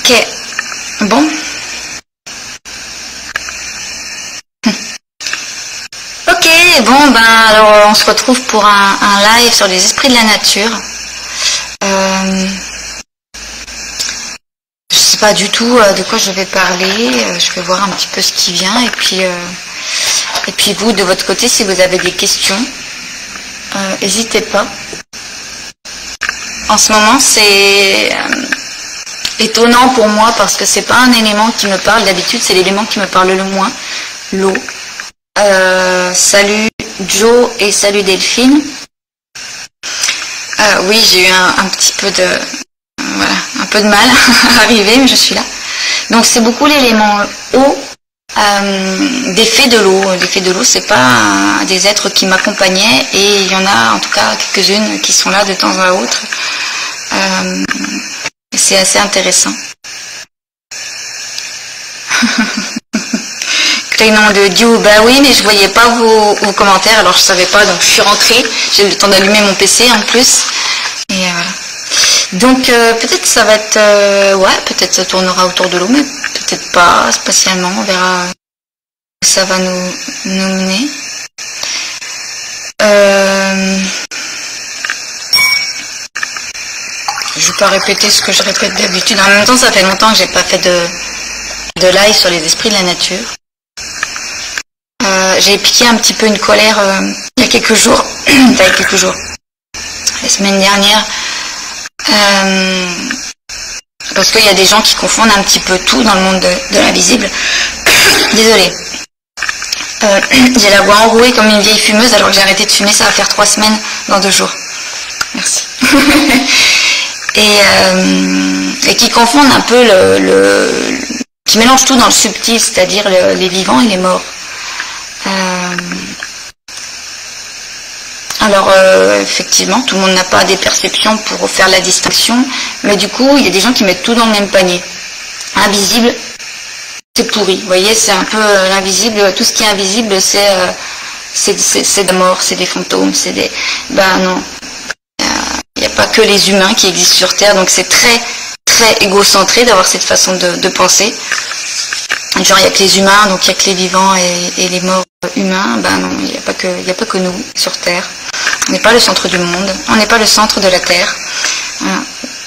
Ok, bon. Ok, bon, ben alors on se retrouve pour un live sur les esprits de la nature. Je sais pas du tout de quoi je vais parler. Je vais voir un petit peu ce qui vient et puis vous de votre côté, si vous avez des questions, n'hésitez pas. En ce moment, c'est étonnant pour moi parce que c'est pas un élément qui me parle. D'habitude, c'est l'élément qui me parle le moins, l'eau. Salut Joe et salut Delphine. Oui, j'ai eu un petit peu de un peu de mal à arriver, mais je suis là. Donc c'est beaucoup l'élément eau, des fées de l'eau. Les fées de l'eau, c'est pas des êtres qui m'accompagnaient, et il y en a en tout cas quelques-unes qui sont là de temps à autre. C'est assez intéressant. Nom de Dieu, bah oui, mais je voyais pas vos commentaires, alors je savais pas, donc je suis rentrée, j'ai eu le temps d'allumer mon PC en plus, et voilà. Donc peut-être ça va être, peut-être ça tournera autour de l'eau, mais peut-être pas spatialement, on verra où ça va nous mener. Je vais pas répéter ce que je répète d'habitude. En même temps, ça fait longtemps que j'ai pas fait de live sur les esprits de la nature. J'ai piqué un petit peu une colère il y a quelques jours, la semaine dernière, parce qu'il y a des gens qui confondent un petit peu tout dans le monde de l'invisible. Désolée. J'ai la voix enrouée comme une vieille fumeuse alors que j'ai arrêté de fumer, ça va faire 3 semaines dans 2 jours. Merci. Et qui confondent un peu qui mélangent tout dans le subtil, c'est-à-dire les vivants et les morts. Alors effectivement, tout le monde n'a pas des perceptions pour faire la distinction, mais du coup, il y a des gens qui mettent tout dans le même panier. Invisible, c'est pourri. Vous voyez, c'est un peu l'invisible. Tout ce qui est invisible, c'est de la mort, c'est des fantômes, c'est des... Ben non, il n'y a pas que les humains qui existent sur Terre, donc c'est très très égocentré d'avoir cette façon de penser. Genre il n'y a que les humains, donc il n'y a que les vivants et les morts humains. Ben non, il n'y a pas que nous sur Terre. On n'est pas le centre du monde, on n'est pas le centre de la Terre.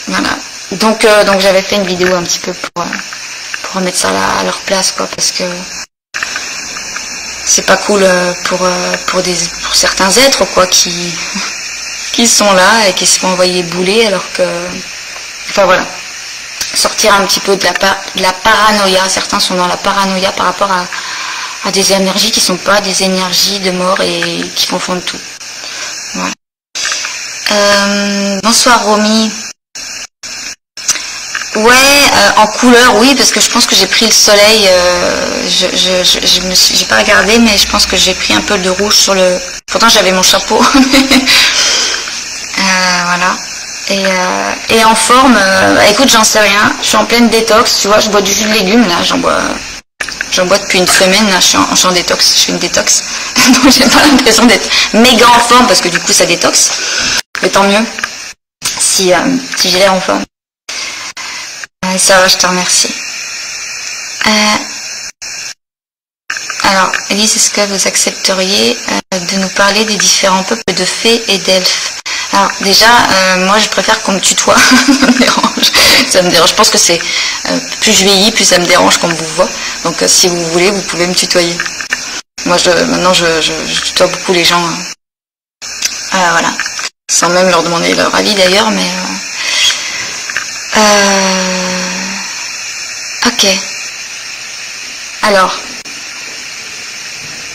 Voilà. Donc j'avais fait une vidéo un petit peu pour remettre ça là à leur place, quoi, parce que c'est pas cool pour certains êtres, quoi, qui sont là et qui se font envoyer bouler, alors que, enfin voilà, sortir un petit peu de la paranoïa. Certains sont dans la paranoïa par rapport à des énergies qui ne sont pas des énergies de mort et qui confondent tout. Voilà. Bonsoir Romy. Ouais, en couleur, oui, parce que je pense que j'ai pris le soleil. J'ai pas regardé, mais je pense que j'ai pris un peu de rouge sur le. Pourtant j'avais mon chapeau. Voilà. Et en forme, écoute, j'en sais rien. Je suis en pleine détox, tu vois, je bois du jus de légumes, là, j'en bois depuis une semaine, là, je suis en détox, je fais une détox. Donc j'ai pas l'impression d'être méga en forme, parce que du coup ça détoxe. Mais tant mieux, si j'ai l'air en forme. Ça va, je te remercie. Alors, Elise, est-ce que vous accepteriez de nous parler des différents peuples de fées et d'elfes? Alors déjà, moi je préfère qu'on me tutoie, ça me dérange. Je pense que c'est plus je vieillis, plus ça me dérange qu'on vous voit. Donc si vous voulez, vous pouvez me tutoyer. Moi maintenant je tutoie beaucoup les gens, voilà, sans même leur demander leur avis d'ailleurs, mais ok. Alors,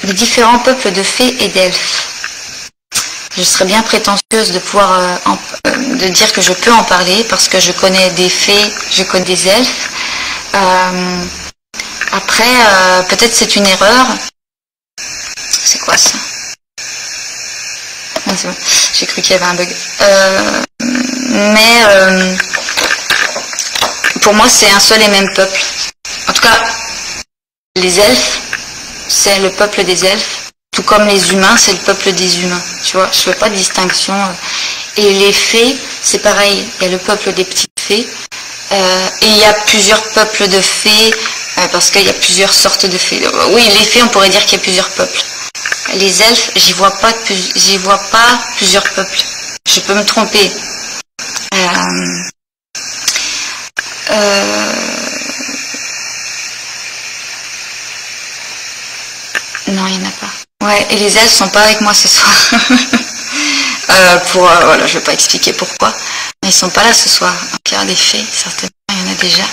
les différents peuples de fées et d'elfes. Je serais bien prétentieuse de pouvoir de dire que je peux en parler parce que je connais des fées, je connais des elfes. Après, peut-être c'est une erreur. C'est quoi ça? Ah, c'est bon. J'ai cru qu'il y avait un bug. Mais pour moi, c'est un seul et même peuple. En tout cas, les elfes, c'est le peuple des elfes. Tout comme les humains, c'est le peuple des humains. Tu vois, je fais pas de distinction. Et les fées, c'est pareil, il y a le peuple des petites fées, et il y a plusieurs peuples de fées, parce qu'il y a plusieurs sortes de fées. Oui, les fées, on pourrait dire qu'il y a plusieurs peuples. Les elfes, j'y vois pas plusieurs peuples. Je peux me tromper. Non, il n'y en a pas. Ouais, et les elfes sont pas avec moi ce soir. Voilà, je vais pas expliquer pourquoi. Mais ils sont pas là ce soir. Donc il y a des fées, certainement, il y en a déjà.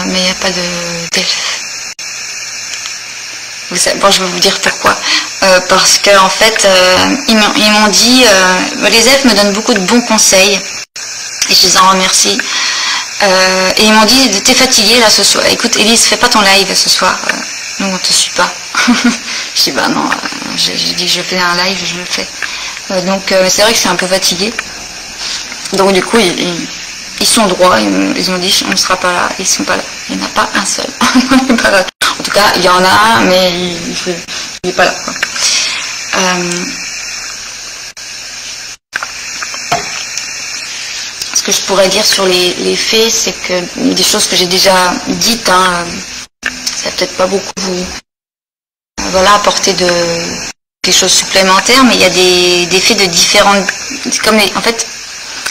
Mais il n'y a pas d'elfes. Bon, je vais vous dire pourquoi. Parce que en fait, ils m'ont dit, les elfes me donnent beaucoup de bons conseils. Et je les en remercie. Et ils m'ont dit, t'es fatiguée là ce soir. Écoute, Élise, fais pas ton live ce soir. Nous, on te suit pas. Je dis, bah non, j'ai dit que je fais un live, je le fais. Donc, c'est vrai que je suis un peu fatiguée. Donc, du coup, ils sont droits. Ils ont dit, on ne sera pas là. Ils sont pas là. Il n'y en a pas un seul. On n'est pas là. En tout cas, il y en a un, mais il n'est pas là, quoi. Ce que je pourrais dire sur les faits, c'est que des choses que j'ai déjà dites, hein, ça va peut-être pas beaucoup vous apporter des choses supplémentaires, mais il y a des faits de différentes, en fait,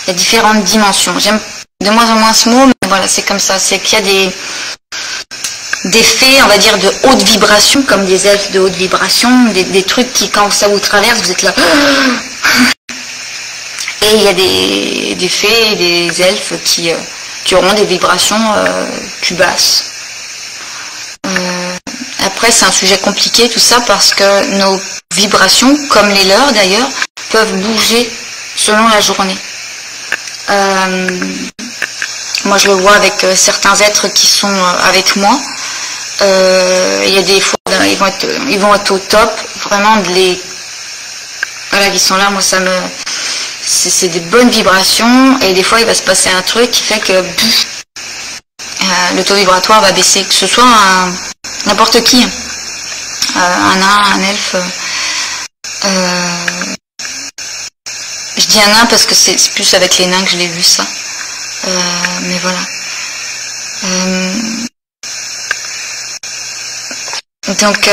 il y a différentes dimensions. J'aime de moins en moins ce mot, mais voilà, c'est comme ça. C'est qu'il y a des faits, on va dire, de haute vibration, comme des elfes de haute vibration, des trucs qui, quand ça vous traverse, vous êtes là. Et il y a des fées et des elfes qui auront des vibrations plus basses. Après, c'est un sujet compliqué tout ça parce que nos vibrations, comme les leurs d'ailleurs, peuvent bouger selon la journée. Moi, je le vois avec certains êtres qui sont avec moi. Il y a des fois, ils vont être au top, vraiment voilà, qui sont là. Moi, c'est des bonnes vibrations, et des fois, il va se passer un truc qui fait que le taux vibratoire va baisser, que ce soit n'importe qui, un nain, un elfe. Je dis un nain parce que c'est plus avec les nains que je l'ai vu ça. Mais voilà. Donc,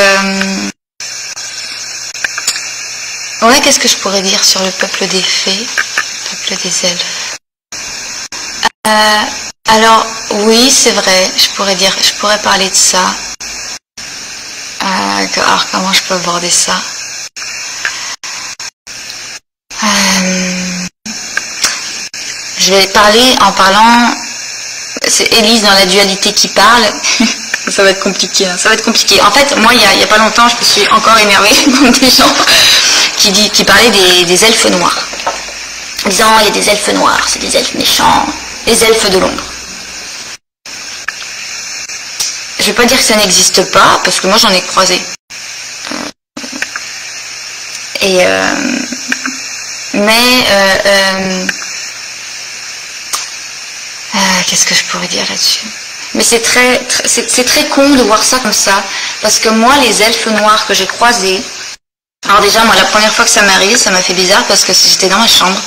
ouais, qu'est-ce que je pourrais dire sur le peuple des fées, le peuple des elfes? Alors, oui, c'est vrai, je pourrais parler de ça. Alors, comment je peux aborder ça? Je vais parler en parlant, c'est Élise dans la dualité qui parle. Ça va être compliqué, hein. Ça va être compliqué. En fait, moi, il y a pas longtemps, je me suis encore énervée contre des gens qui parlaient des elfes noirs. En disant, il y a des elfes noirs, c'est des elfes méchants, les elfes de l'ombre. Je vais pas dire que ça n'existe pas, parce que moi, j'en ai croisé. Qu'est-ce que je pourrais dire là-dessus? Mais c'est très con de voir ça comme ça, parce que moi, les elfes noirs que j'ai croisés, alors déjà, moi, la première fois que ça m'est arrivé, ça m'a fait bizarre parce que j'étais dans ma chambre,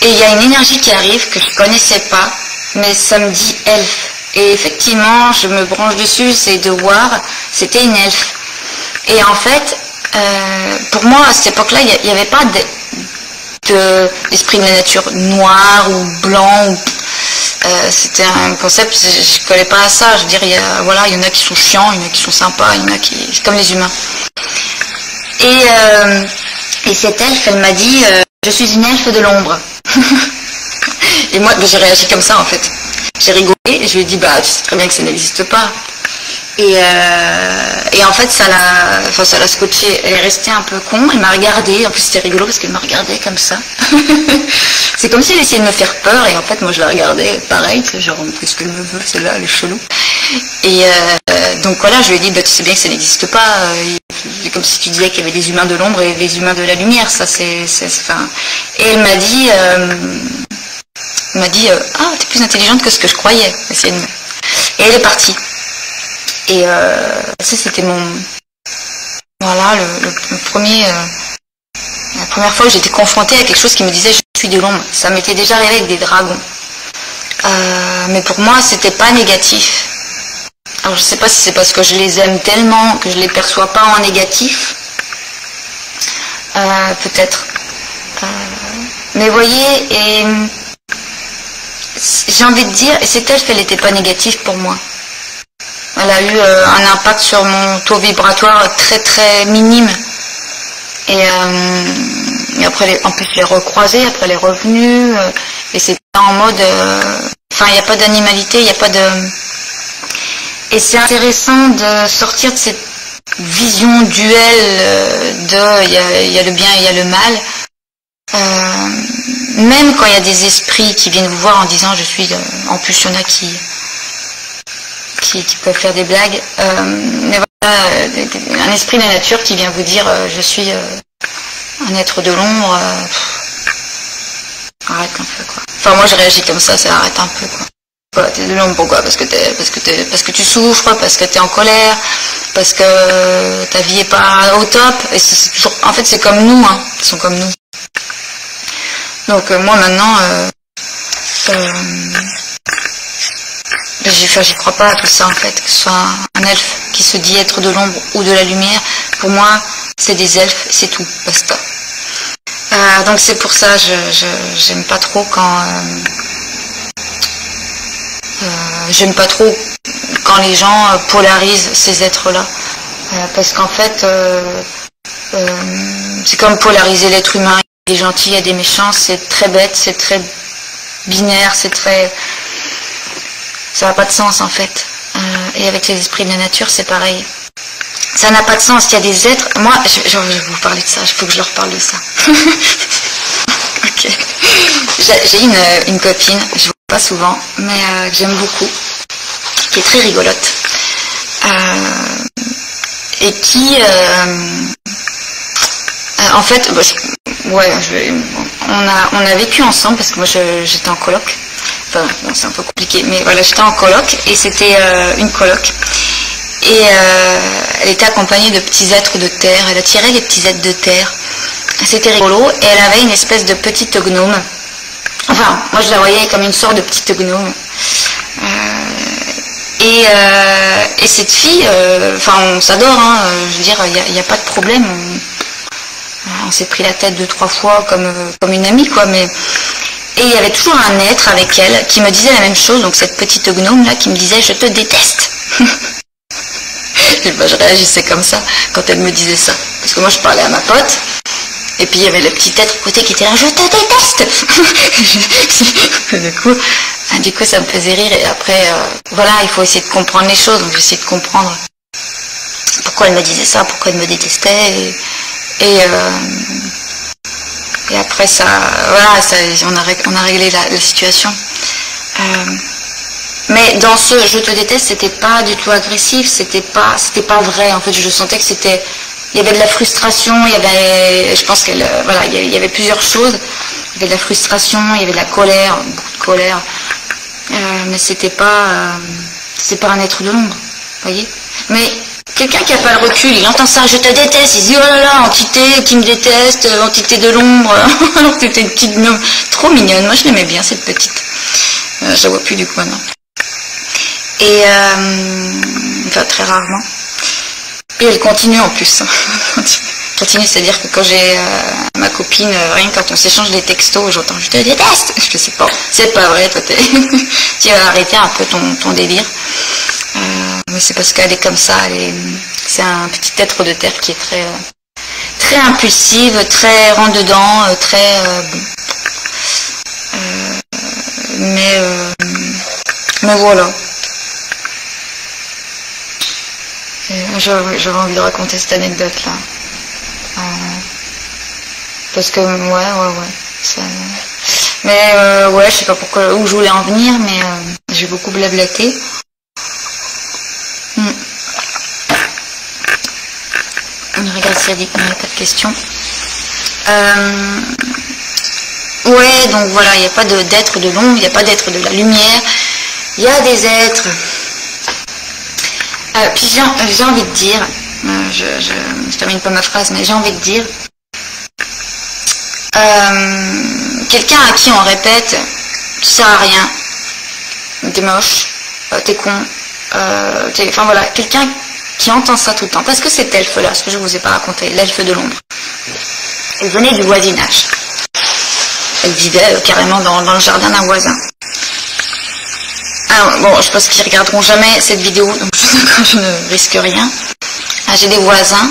et il y a une énergie qui arrive que je connaissais pas, mais ça me dit elfe. Et effectivement, je me branche dessus, c'est de voir, c'était une elfe. Et en fait, pour moi, à cette époque-là, il n'y avait pas d'esprit de la nature noir ou blanc. C'était un concept, je ne connais pas ça. Je veux dire, il y en a qui sont chiants, il y en a qui sont sympas, il y en a qui... C'est comme les humains. Et cette elfe, elle m'a dit, je suis une elfe de l'ombre. Et moi, j'ai réagi comme ça, en fait. J'ai rigolé et je lui ai dit, bah, tu sais très bien que ça n'existe pas. Et en fait, ça l'a scotché. Elle est restée un peu con, elle m'a regardé. En plus, c'était rigolo parce qu'elle m'a regardé comme ça. C'est comme si elle essayait de me faire peur, et en fait, moi, je la regardais pareil, genre, qu'est-ce qu'elle me veut, celle-là, elle est chelou. Et donc voilà, je lui ai dit, bah, tu sais bien que ça n'existe pas. C'est comme si tu disais qu'il y avait des humains de l'ombre et des humains de la lumière. Ça, enfin... Et elle m'a dit, ah, t'es plus intelligente que ce que je croyais. Et elle est partie. Et ça, c'était voilà, le premier, la première fois que j'étais confrontée à quelque chose qui me disait, je je suis de l'ombre. Ça m'était déjà arrivé avec des dragons. Mais pour moi, c'était pas négatif. Alors je sais pas si c'est parce que je les aime tellement que je les perçois pas en négatif. Peut-être. Mais voyez, et j'ai envie de dire, et cette elfe, elle n'était pas négative pour moi. Elle a eu un impact sur mon taux vibratoire très très minime. Et après, en plus, je l'ai recroisée, après elle est revenue, et c'était en mode... Enfin, il n'y a pas d'animalité, il n'y a pas de... Et c'est intéressant de sortir de cette vision duel de il y a le bien et il y a le mal. Même quand il y a des esprits qui viennent vous voir en disant je suis... En plus, il y en a qui peuvent faire des blagues. Mais voilà, un esprit de la nature qui vient vous dire je suis un être de l'ombre. Arrête un peu, quoi. Enfin, moi, je réagis comme ça arrête un peu, quoi. T'es de l'ombre, pourquoi? Parce que tu souffres, parce que t'es en colère, parce que ta vie est pas au top. Et c'est toujours, en fait, c'est comme nous, hein. Ils sont comme nous. Donc moi maintenant, j'y crois pas à tout ça en fait, que ce soit un elfe qui se dit être de l'ombre ou de la lumière. Pour moi, c'est des elfes, c'est tout, basta. Donc c'est pour ça, j'aime pas trop quand j'aime pas trop quand les gens polarisent ces êtres-là, parce qu'en fait, c'est comme polariser l'être humain. Il y a des gentils, il y a des méchants, c'est très bête, c'est très binaire, c'est très... Ça n'a pas de sens en fait. Et avec les esprits de la nature, c'est pareil. Ça n'a pas de sens, il y a des êtres... Moi, je vais vous parler de ça, il faut que je leur parle de ça. Ok. J'ai une copine, je ne vois pas souvent, mais que j'aime beaucoup, qui est très rigolote. Et qui... en fait, on a vécu ensemble parce que moi j'étais en coloc. Enfin, bon, c'est un peu compliqué, mais voilà, j'étais en coloc et c'était une coloc. Et elle était accompagnée de petits êtres de terre. Elle attirait les petits êtres de terre. C'était rigolo. Et elle avait une espèce de petite gnome. Enfin, moi je la voyais comme une sorte de petite gnome. Et cette fille, enfin, on s'adore, hein, je veux dire, il n'y a pas de problème. On s'est pris la tête 2-3 fois comme une amie, quoi, mais... Et il y avait toujours un être avec elle qui me disait la même chose, donc cette petite gnome-là qui me disait « Je te déteste !» Et ben, je réagissais comme ça quand elle me disait ça. Parce que moi, je parlais à ma pote, et puis il y avait le petit être à côté qui était là « Je te déteste !» Du coup, ça me faisait rire, et après, voilà, il faut essayer de comprendre les choses, donc j'essayais de comprendre pourquoi elle me disait ça, pourquoi elle me détestait, et après ça, voilà, on a réglé la situation. Mais dans ce je te déteste, c'était pas du tout agressif, c'était pas vrai. En fait, je sentais que il y avait de la frustration, je pense qu'elle, voilà, il y avait plusieurs choses. Il y avait de la frustration, il y avait de la colère, beaucoup de colère. Mais c'était pas un être de l'ombre, voyez. Mais quelqu'un qui n'a pas le recul, il entend ça, je te déteste, il se dit oh là là, entité qui me déteste, entité de l'ombre, alors que c'était une petite gnome, trop mignonne, moi je l'aimais bien cette petite, je la vois plus du coup maintenant. Et, enfin très rarement. Et elle continue en plus, continue, c'est-à-dire que quand j'ai ma copine, rien que quand on s'échange des textos, j'entends je te déteste, je sais pas, c'est pas vrai, toi tu vas arrêter un peu ton délire. Mais c'est parce qu'elle est comme ça, c'est un petit être de terre qui est très impulsive, très rentre-dedans, très mais voilà. J'avais envie de raconter cette anecdote là, parce que ouais. Mais ouais, je sais pas pourquoi où je voulais en venir, mais j'ai beaucoup blablaté. On regarde s'il n'y a pas de questions. Ouais, donc voilà, il n'y a pas d'être de l'ombre, il n'y a pas d'être de la lumière. Il y a des êtres. Puis j'ai envie de dire, je termine pas ma phrase, mais j'ai envie de dire quelqu'un à qui on répète, tu sers à rien, t'es moche, t'es con, enfin voilà, quelqu'un qui entend ça tout le temps. Parce que cet elfe-là, ce que je vous ai pas raconté, l'elfe de l'ombre, elle venait du voisinage. Elle vivait carrément dans le jardin d'un voisin. Alors, bon, je pense qu'ils regarderont jamais cette vidéo, donc je ne risque rien. J'ai des voisins,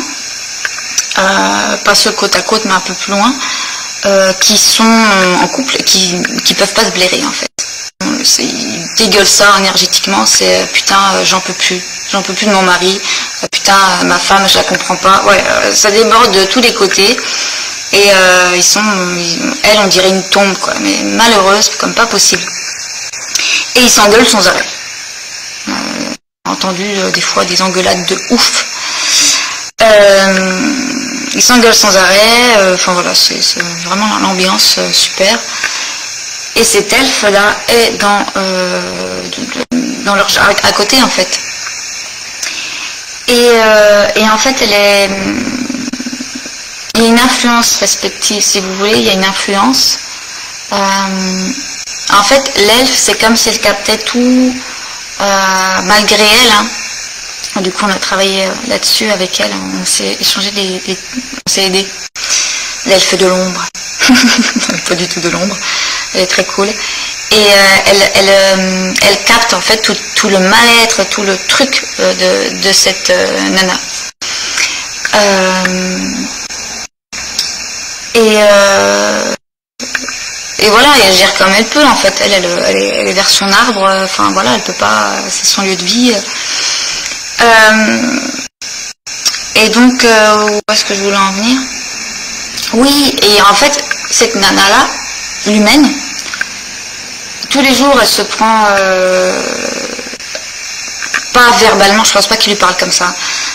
pas ceux côte à côte, mais un peu plus loin, qui sont en couple et qui peuvent pas se blairer, en fait. Ils dégueulent ça énergétiquement, c'est putain, j'en peux plus de mon mari, putain, ma femme, je la comprends pas. Ouais, ça déborde de tous les côtés. Et elle, on dirait une tombe, quoi, mais malheureuse, comme pas possible. Et ils s'engueulent sans arrêt. J'ai entendu des fois des engueulades de ouf. Ils s'engueulent sans arrêt, enfin voilà, c'est vraiment l'ambiance super. Et cet elfe-là est dans leur à côté, en fait. Et en fait, il y a une influence respective, si vous voulez, il y a une influence. En fait, l'elfe, c'est comme si elle captait tout, malgré elle. Hein. Du coup, on a travaillé là-dessus avec elle, on s'est échangé on s'est aidé. L'elfe de l'ombre. Pas du tout de l'ombre. Elle est très cool. Et elle capte en fait tout le mal-être, tout le truc de cette nana. Et voilà, elle gère comme elle peut en fait. Elle est vers son arbre. Enfin voilà, elle peut pas. C'est son lieu de vie. Et donc, où est-ce que je voulais en venir? Oui, et en fait, cette nana-là, l'humaine, tous les jours, elle se prend, pas verbalement, je pense pas qu'il lui parle comme ça,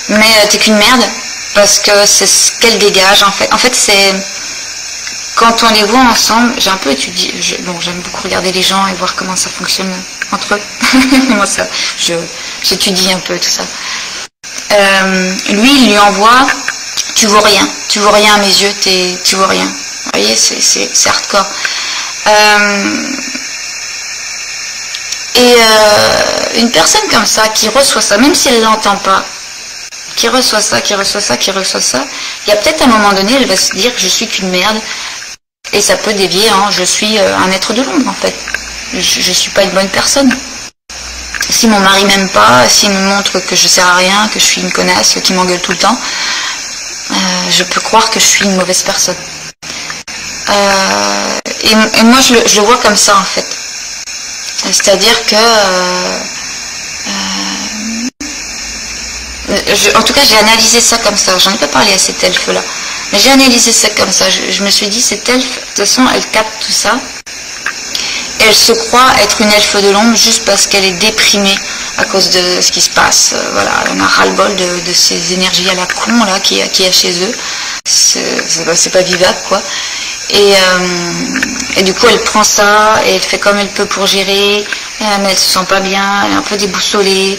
mais t'es qu'une merde, parce que c'est ce qu'elle dégage, en fait. En fait, c'est, quand on les voit ensemble, j'ai un peu étudié, j'aime beaucoup regarder les gens et voir comment ça fonctionne entre eux. Moi, j'étudie un peu tout ça. Lui, il lui envoie, tu vaux rien à mes yeux, tu vaux rien. Vous voyez, c'est hardcore. Une personne comme ça, qui reçoit ça, même si elle ne l'entend pas, qui reçoit ça, il y a peut-être un moment donné, elle va se dire que je suis qu'une merde, et ça peut dévier, hein, je suis un être de l'ombre, en fait. Je suis pas une bonne personne. Si mon mari m'aime pas, s'il me montre que je sers à rien, que je suis une connasse, qui m'engueule tout le temps, je peux croire que je suis une mauvaise personne. Et moi, je le vois comme ça, en fait. C'est-à-dire que... en tout cas, j'ai analysé ça comme ça. J'en ai pas parlé à cet elfe-là. Mais j'ai analysé ça comme ça. Je me suis dit, cet elfe, de toute façon, elle capte tout ça. Elle se croit être une elfe de l'ombre juste parce qu'elle est déprimée à cause de ce qui se passe. Voilà, on a ras-le-bol de ces énergies à la con là qui y a chez eux. C'est pas vivable, quoi. Et du coup, elle prend ça et elle fait comme elle peut pour gérer. Mais elle se sent pas bien, elle est un peu déboussolée.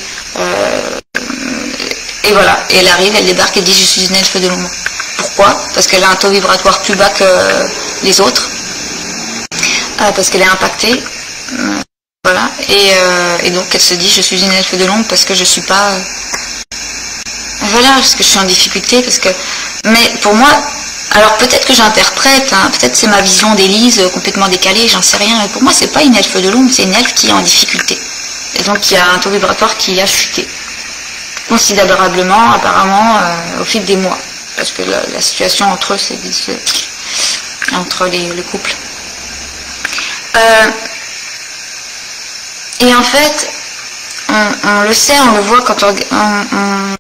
Et voilà, et elle arrive, elle débarque et dit je suis une elfe de l'ombre. Pourquoi? Parce qu'elle a un taux vibratoire plus bas que les autres. Parce qu'elle est impactée, voilà, et donc elle se dit je suis une elfe de l'ombre parce que je suis pas, voilà, parce que je suis en difficulté, mais pour moi, alors peut-être que j'interprète, hein, peut-être c'est ma vision d'Élise complètement décalée, j'en sais rien, mais pour moi c'est pas une elfe de l'ombre, c'est une elfe qui est en difficulté, et donc qui a un taux vibratoire qui a chuté considérablement, apparemment, au fil des mois, parce que la situation entre eux, entre le couple. Et en fait, on le sait, on le voit quand on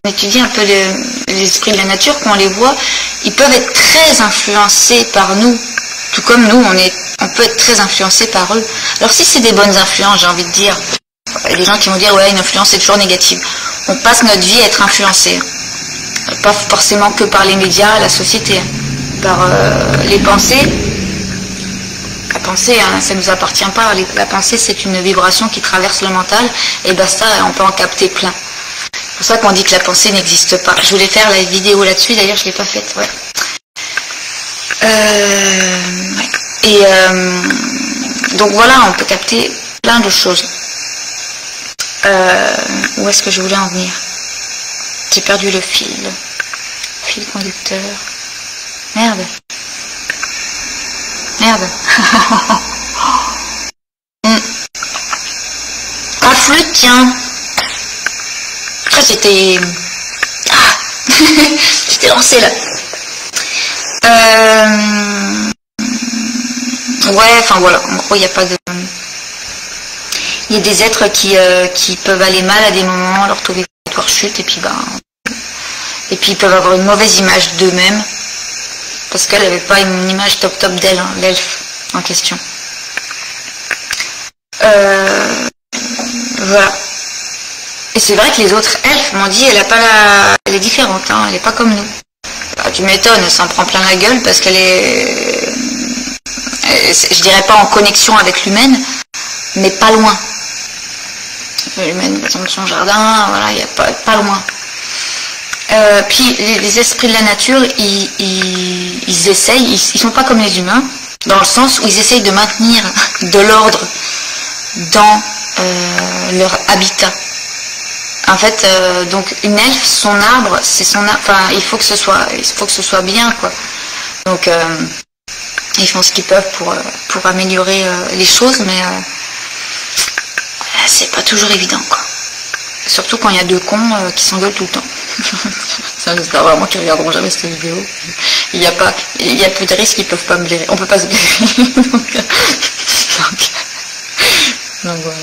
étudie un peu les esprits de la nature, quand on les voit, ils peuvent être très influencés par nous, tout comme nous, on peut être très influencés par eux. Alors si c'est des bonnes influences, j'ai envie de dire, il y a des gens qui vont dire ouais, une influence est toujours négative. On passe notre vie à être influencés, pas forcément que par les médias, la société, par les pensées. La pensée, hein, ça ne nous appartient pas. La pensée, c'est une vibration qui traverse le mental, et basta, on peut en capter plein. C'est pour ça qu'on dit que la pensée n'existe pas. Je voulais faire la vidéo là-dessus, d'ailleurs je ne l'ai pas faite. Ouais. Et donc voilà, on peut capter plein de choses. Où est-ce que je voulais en venir? J'ai perdu le fil conducteur. Merde. La flûte, tiens. Ah, j'étais lancée là. Ouais, enfin voilà, en gros, il n'y a pas de... Il y a des êtres qui peuvent aller mal à des moments, leur taux vibratoire chute, et puis ils peuvent avoir une mauvaise image d'eux-mêmes, parce qu'elle n'avait pas une image top d'elle, hein, l'elfe en question. Voilà. Et c'est vrai que les autres elfes m'ont dit, elle est différente, hein, elle n'est pas comme nous. Bah, tu m'étonnes, elle s'en prend plein la gueule parce qu'elle est, je dirais pas en connexion avec l'humaine, mais pas loin. L'humaine, par exemple, son jardin, voilà, il n'y a pas loin. Puis les esprits de la nature, ils essayent, ils sont pas comme les humains, dans le sens où ils essayent de maintenir de l'ordre dans leur habitat. En fait, donc une elfe, son arbre, c'est son arbre, enfin il faut que ce soit bien, quoi. Donc ils font ce qu'ils peuvent pour améliorer les choses, mais c'est pas toujours évident, quoi. Surtout quand il y a deux cons qui s'engueulent tout le temps. Ça, j'espère vraiment qu'ils regarderont jamais cette vidéo. Il y a peu de risques qu'ils peuvent pas me blairer. On peut pas se blairer. donc voilà.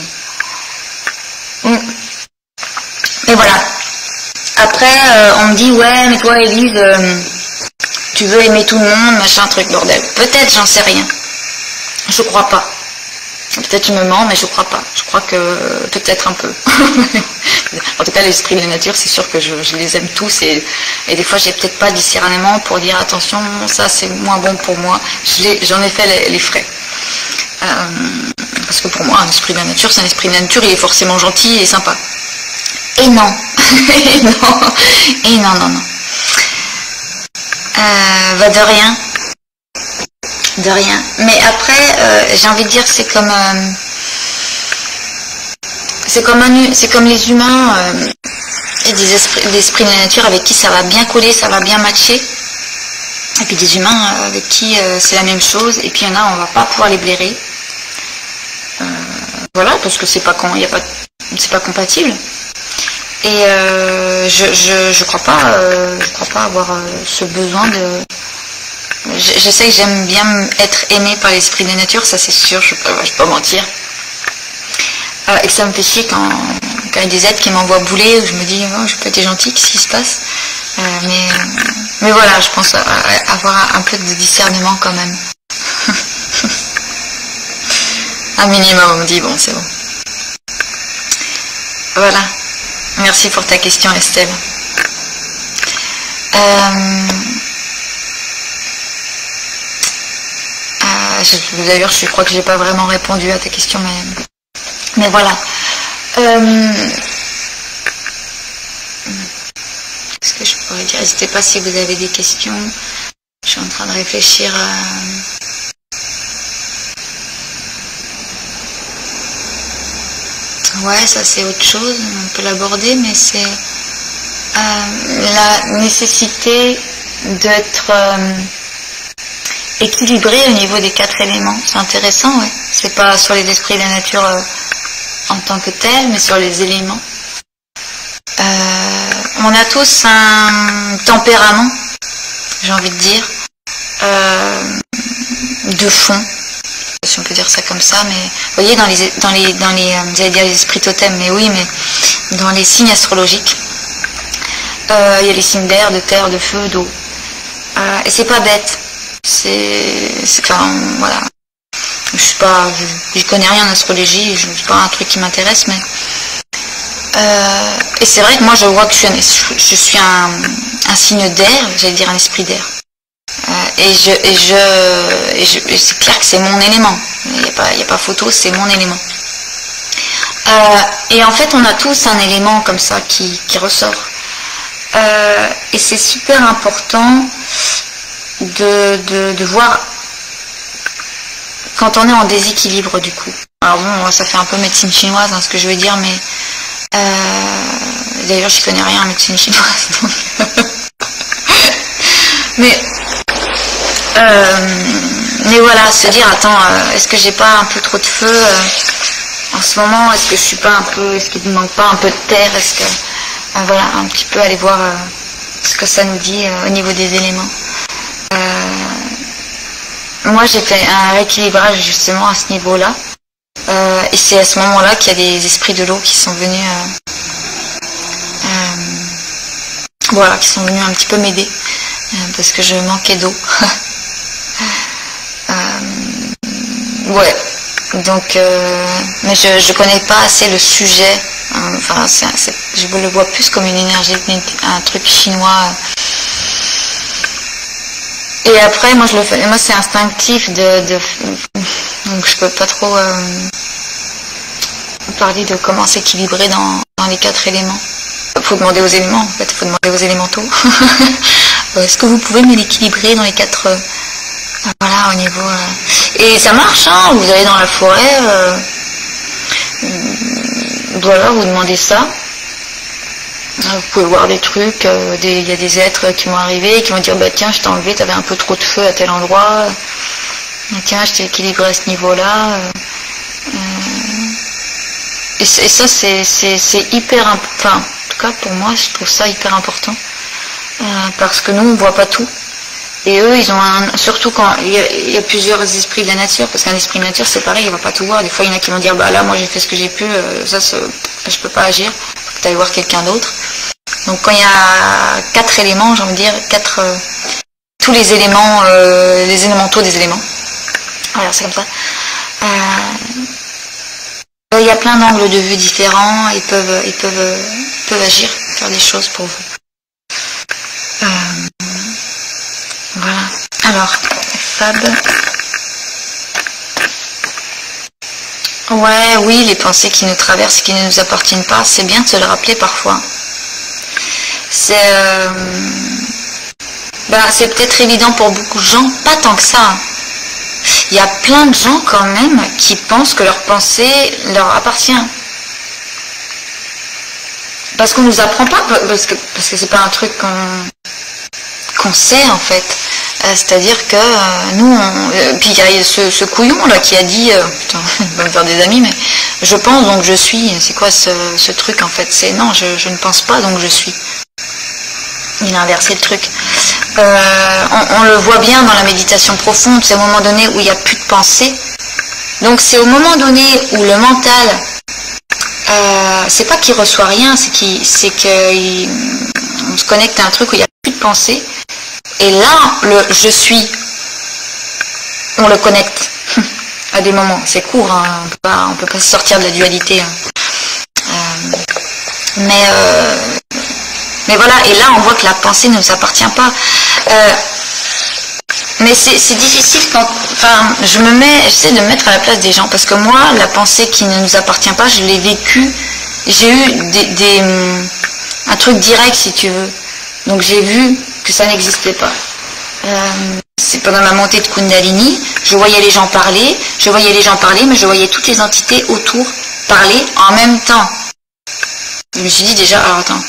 Et voilà. Après, on me dit, ouais, mais toi, Élise, tu veux aimer tout le monde, machin, truc, bordel. Peut-être, j'en sais rien. Je crois pas. Peut-être je me mens, mais je crois pas. Je crois que peut-être un peu. En tout cas, l'esprit de la nature, c'est sûr que je les aime tous, et des fois, j'ai peut-être pas discernement pour dire attention, ça c'est moins bon pour moi. J'en ai fait les frais. Parce que pour moi, un esprit de la nature, c'est un esprit de la nature, il est forcément gentil et sympa. Et non. et non. Bah de rien. Mais après, j'ai envie de dire, c'est comme les humains et des esprits de la nature avec qui ça va bien coller, ça va bien matcher. Et puis des humains avec qui c'est la même chose. Et puis il y en a, on va pas pouvoir les blairer. Voilà, parce que c'est pas compatible. Et je crois pas avoir ce besoin de... Je sais que j'aime bien être aimée par l'esprit de la nature, ça c'est sûr, je peux pas mentir. Et que ça me fait chier quand il y a des êtres qui m'envoient bouler, où je me dis, oh, je peux être gentil, qu'est-ce qui se passe? Mais voilà, je pense avoir un peu de discernement quand même. Un minimum, on me dit, bon, c'est bon. Voilà. Merci pour ta question, Estelle. D'ailleurs, je crois que j'ai pas vraiment répondu à ta question, mais voilà. Qu'est-ce que je pourrais dire? N'hésitez pas si vous avez des questions. Je suis en train de réfléchir à... Ouais, ça c'est autre chose, on peut l'aborder, mais c'est la nécessité d'être équilibré au niveau des 4 éléments. C'est intéressant, ouais. C'est pas sur les esprits de la nature en tant que tel, mais sur les éléments. On a tous un tempérament, j'ai envie de dire, de fond, si on peut dire ça comme ça, mais vous voyez, j'allais dire les esprits totems, mais oui, mais dans les signes astrologiques, il y a les signes d'air, de terre, de feu, d'eau. Et c'est pas bête. Enfin, voilà. Je connais rien en astrologie, c'est pas un truc qui m'intéresse, mais et c'est vrai que moi je vois que je suis un signe d'air, j'allais dire un esprit d'air. Et c'est clair que c'est mon élément. Il n'y a pas photo, c'est mon élément. Et en fait, on a tous un élément comme ça qui ressort. Et c'est super important de voir quand on est en déséquilibre du coup. Alors bon, ça fait un peu médecine chinoise hein, ce que je veux dire, mais d'ailleurs j'y connais rien en médecine chinoise. Donc mais voilà, se dire attends, est-ce que j'ai pas un peu trop de feu en ce moment, est-ce que je suis pas un peu, est-ce qu'il ne manque pas un peu de terre, est-ce que voilà, un petit peu aller voir ce que ça nous dit au niveau des éléments. Moi j'ai fait un rééquilibrage justement à ce niveau-là, et c'est à ce moment-là qu'il y a des esprits de l'eau qui sont venus voilà, qui sont venus un petit peu m'aider parce que je manquais d'eau. Ouais, donc mais je connais pas assez le sujet, hein, enfin je le vois plus comme une énergie, un truc chinois. Et après moi je le fais, moi c'est instinctif donc je peux pas trop parler de comment s'équilibrer dans les 4 éléments. Faut demander aux éléments en fait, faut demander aux élémentaux. Est-ce que vous pouvez me l'équilibrer dans les 4 voilà, au niveau... Et ça marche, hein, vous allez dans la forêt, voilà, vous demandez ça. Vous pouvez voir des trucs, il y a des êtres qui vont arriver, qui vont dire, bah tiens, je t'ai enlevé, t'avais un peu trop de feu à tel endroit. Tiens, je t'ai équilibré à ce niveau-là. Et ça, c'est hyper important. Enfin, en tout cas, pour moi, je trouve ça hyper important. Parce que nous, on voit pas tout. Et eux, ils ont surtout quand il y a plusieurs esprits de la nature, parce qu'un esprit de nature, c'est pareil, il va pas tout voir. Des fois, il y en a qui vont dire, bah là, moi, j'ai fait ce que j'ai pu, je peux pas agir. Faut que tu ailles voir quelqu'un d'autre. Donc, quand il y a 4 éléments, j'ai envie de dire, tous les éléments, les élémentaux des éléments. Voilà, c'est comme ça. Il y a plein d'angles de vue différents, ils peuvent agir, faire des choses pour vous. Voilà. Alors, Fab. Ouais, oui, les pensées qui nous traversent et qui ne nous appartiennent pas, c'est bien de se le rappeler parfois. C'est peut-être évident pour beaucoup de gens, pas tant que ça. Il y a plein de gens quand même qui pensent que leur pensée leur appartient. Parce qu'on nous apprend pas, parce que c'est pas un truc qu'on sait en fait. C'est-à-dire que nous, puis il y a ce couillon là qui a dit, putain, il va me faire des amis, mais je pense donc je suis. C'est quoi ce truc en fait? C'est non, je ne pense pas donc je suis. Il a inversé le truc. On le voit bien dans la méditation profonde, c'est au moment donné où il n'y a plus de pensée. Donc c'est au moment donné où le mental, c'est pas qu'il reçoit rien, c'est qu'on se connecte à un truc où il n'y a plus de pensée. Et là, le je suis, on le connecte à des moments. C'est court, hein, on peut pas sortir de la dualité. Hein. Mais voilà, et là on voit que la pensée ne nous appartient pas. Mais c'est difficile quand, enfin, j'essaie de me mettre à la place des gens, parce que moi, la pensée qui ne nous appartient pas, je l'ai vécue, j'ai eu un truc direct si tu veux. Donc j'ai vu que ça n'existait pas. C'est pendant ma montée de Kundalini, je voyais les gens parler, mais je voyais toutes les entités autour parler en même temps. Je me suis dit déjà, alors attends,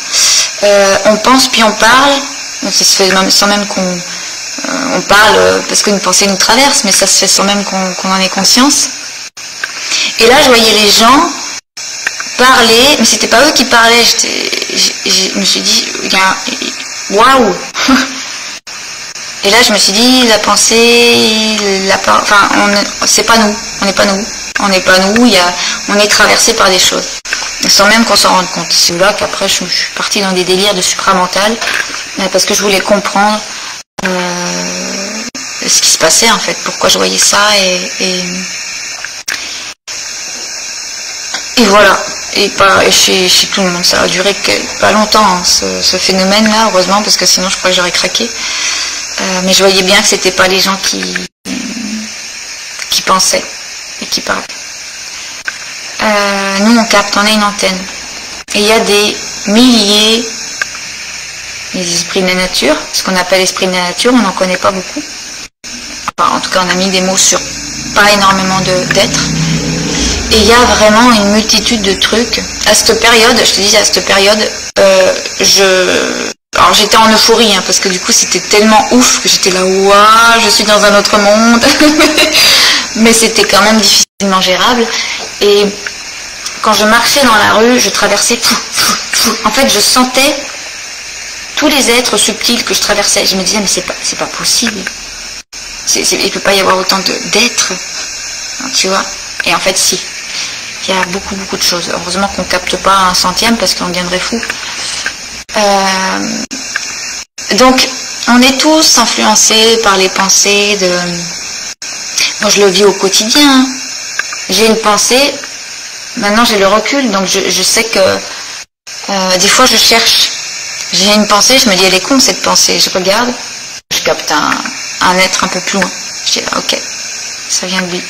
on pense puis on parle, ça se fait sans même qu'on on parle parce qu'une pensée nous traverse, mais ça se fait sans même qu'on en ait conscience. Et là, je voyais les gens parler, mais c'était pas eux qui parlaient. Je me suis dit, waouh. Et là, je me suis dit, la pensée, enfin, c'est pas nous, on n'est pas nous, on est traversé par des choses, sans même qu'on s'en rende compte. C'est là qu'après, je suis partie dans des délires de supramental, parce que je voulais comprendre ce qui se passait en fait, pourquoi je voyais ça, et voilà. Et chez tout le monde, ça a duré pas longtemps, hein, ce phénomène-là, heureusement, parce que sinon je crois que j'aurais craqué. Mais je voyais bien que c'était pas les gens qui pensaient et qui parlaient. Nous on capte, on a une antenne. Et il y a des milliers les esprits de la nature, ce qu'on appelle esprit de la nature, on n'en connaît pas beaucoup. Enfin, en tout cas, on a mis des mots sur pas énormément d'êtres. Et il y a vraiment une multitude de trucs. À cette période, je te dis, à cette période, alors j'étais en euphorie, hein, parce que du coup c'était tellement ouf que j'étais là, ouah, je suis dans un autre monde. Mais c'était quand même difficilement gérable. Et quand je marchais dans la rue, je traversais tout. En fait, je sentais tous les êtres subtils que je traversais. Je me disais, mais c'est pas possible. Il peut pas y avoir autant d'êtres, tu vois. Et en fait, si. Il y a beaucoup de choses. Heureusement qu'on capte pas un centième parce qu'on deviendrait fou. Donc, on est tous influencés par les pensées de... Moi, je le vis au quotidien. Hein. J'ai une pensée, maintenant j'ai le recul, donc je sais que des fois je cherche. J'ai une pensée, je me dis, elle est con cette pensée. Je regarde, je capte un être un peu plus loin. Je dis, ok, ça vient de lui.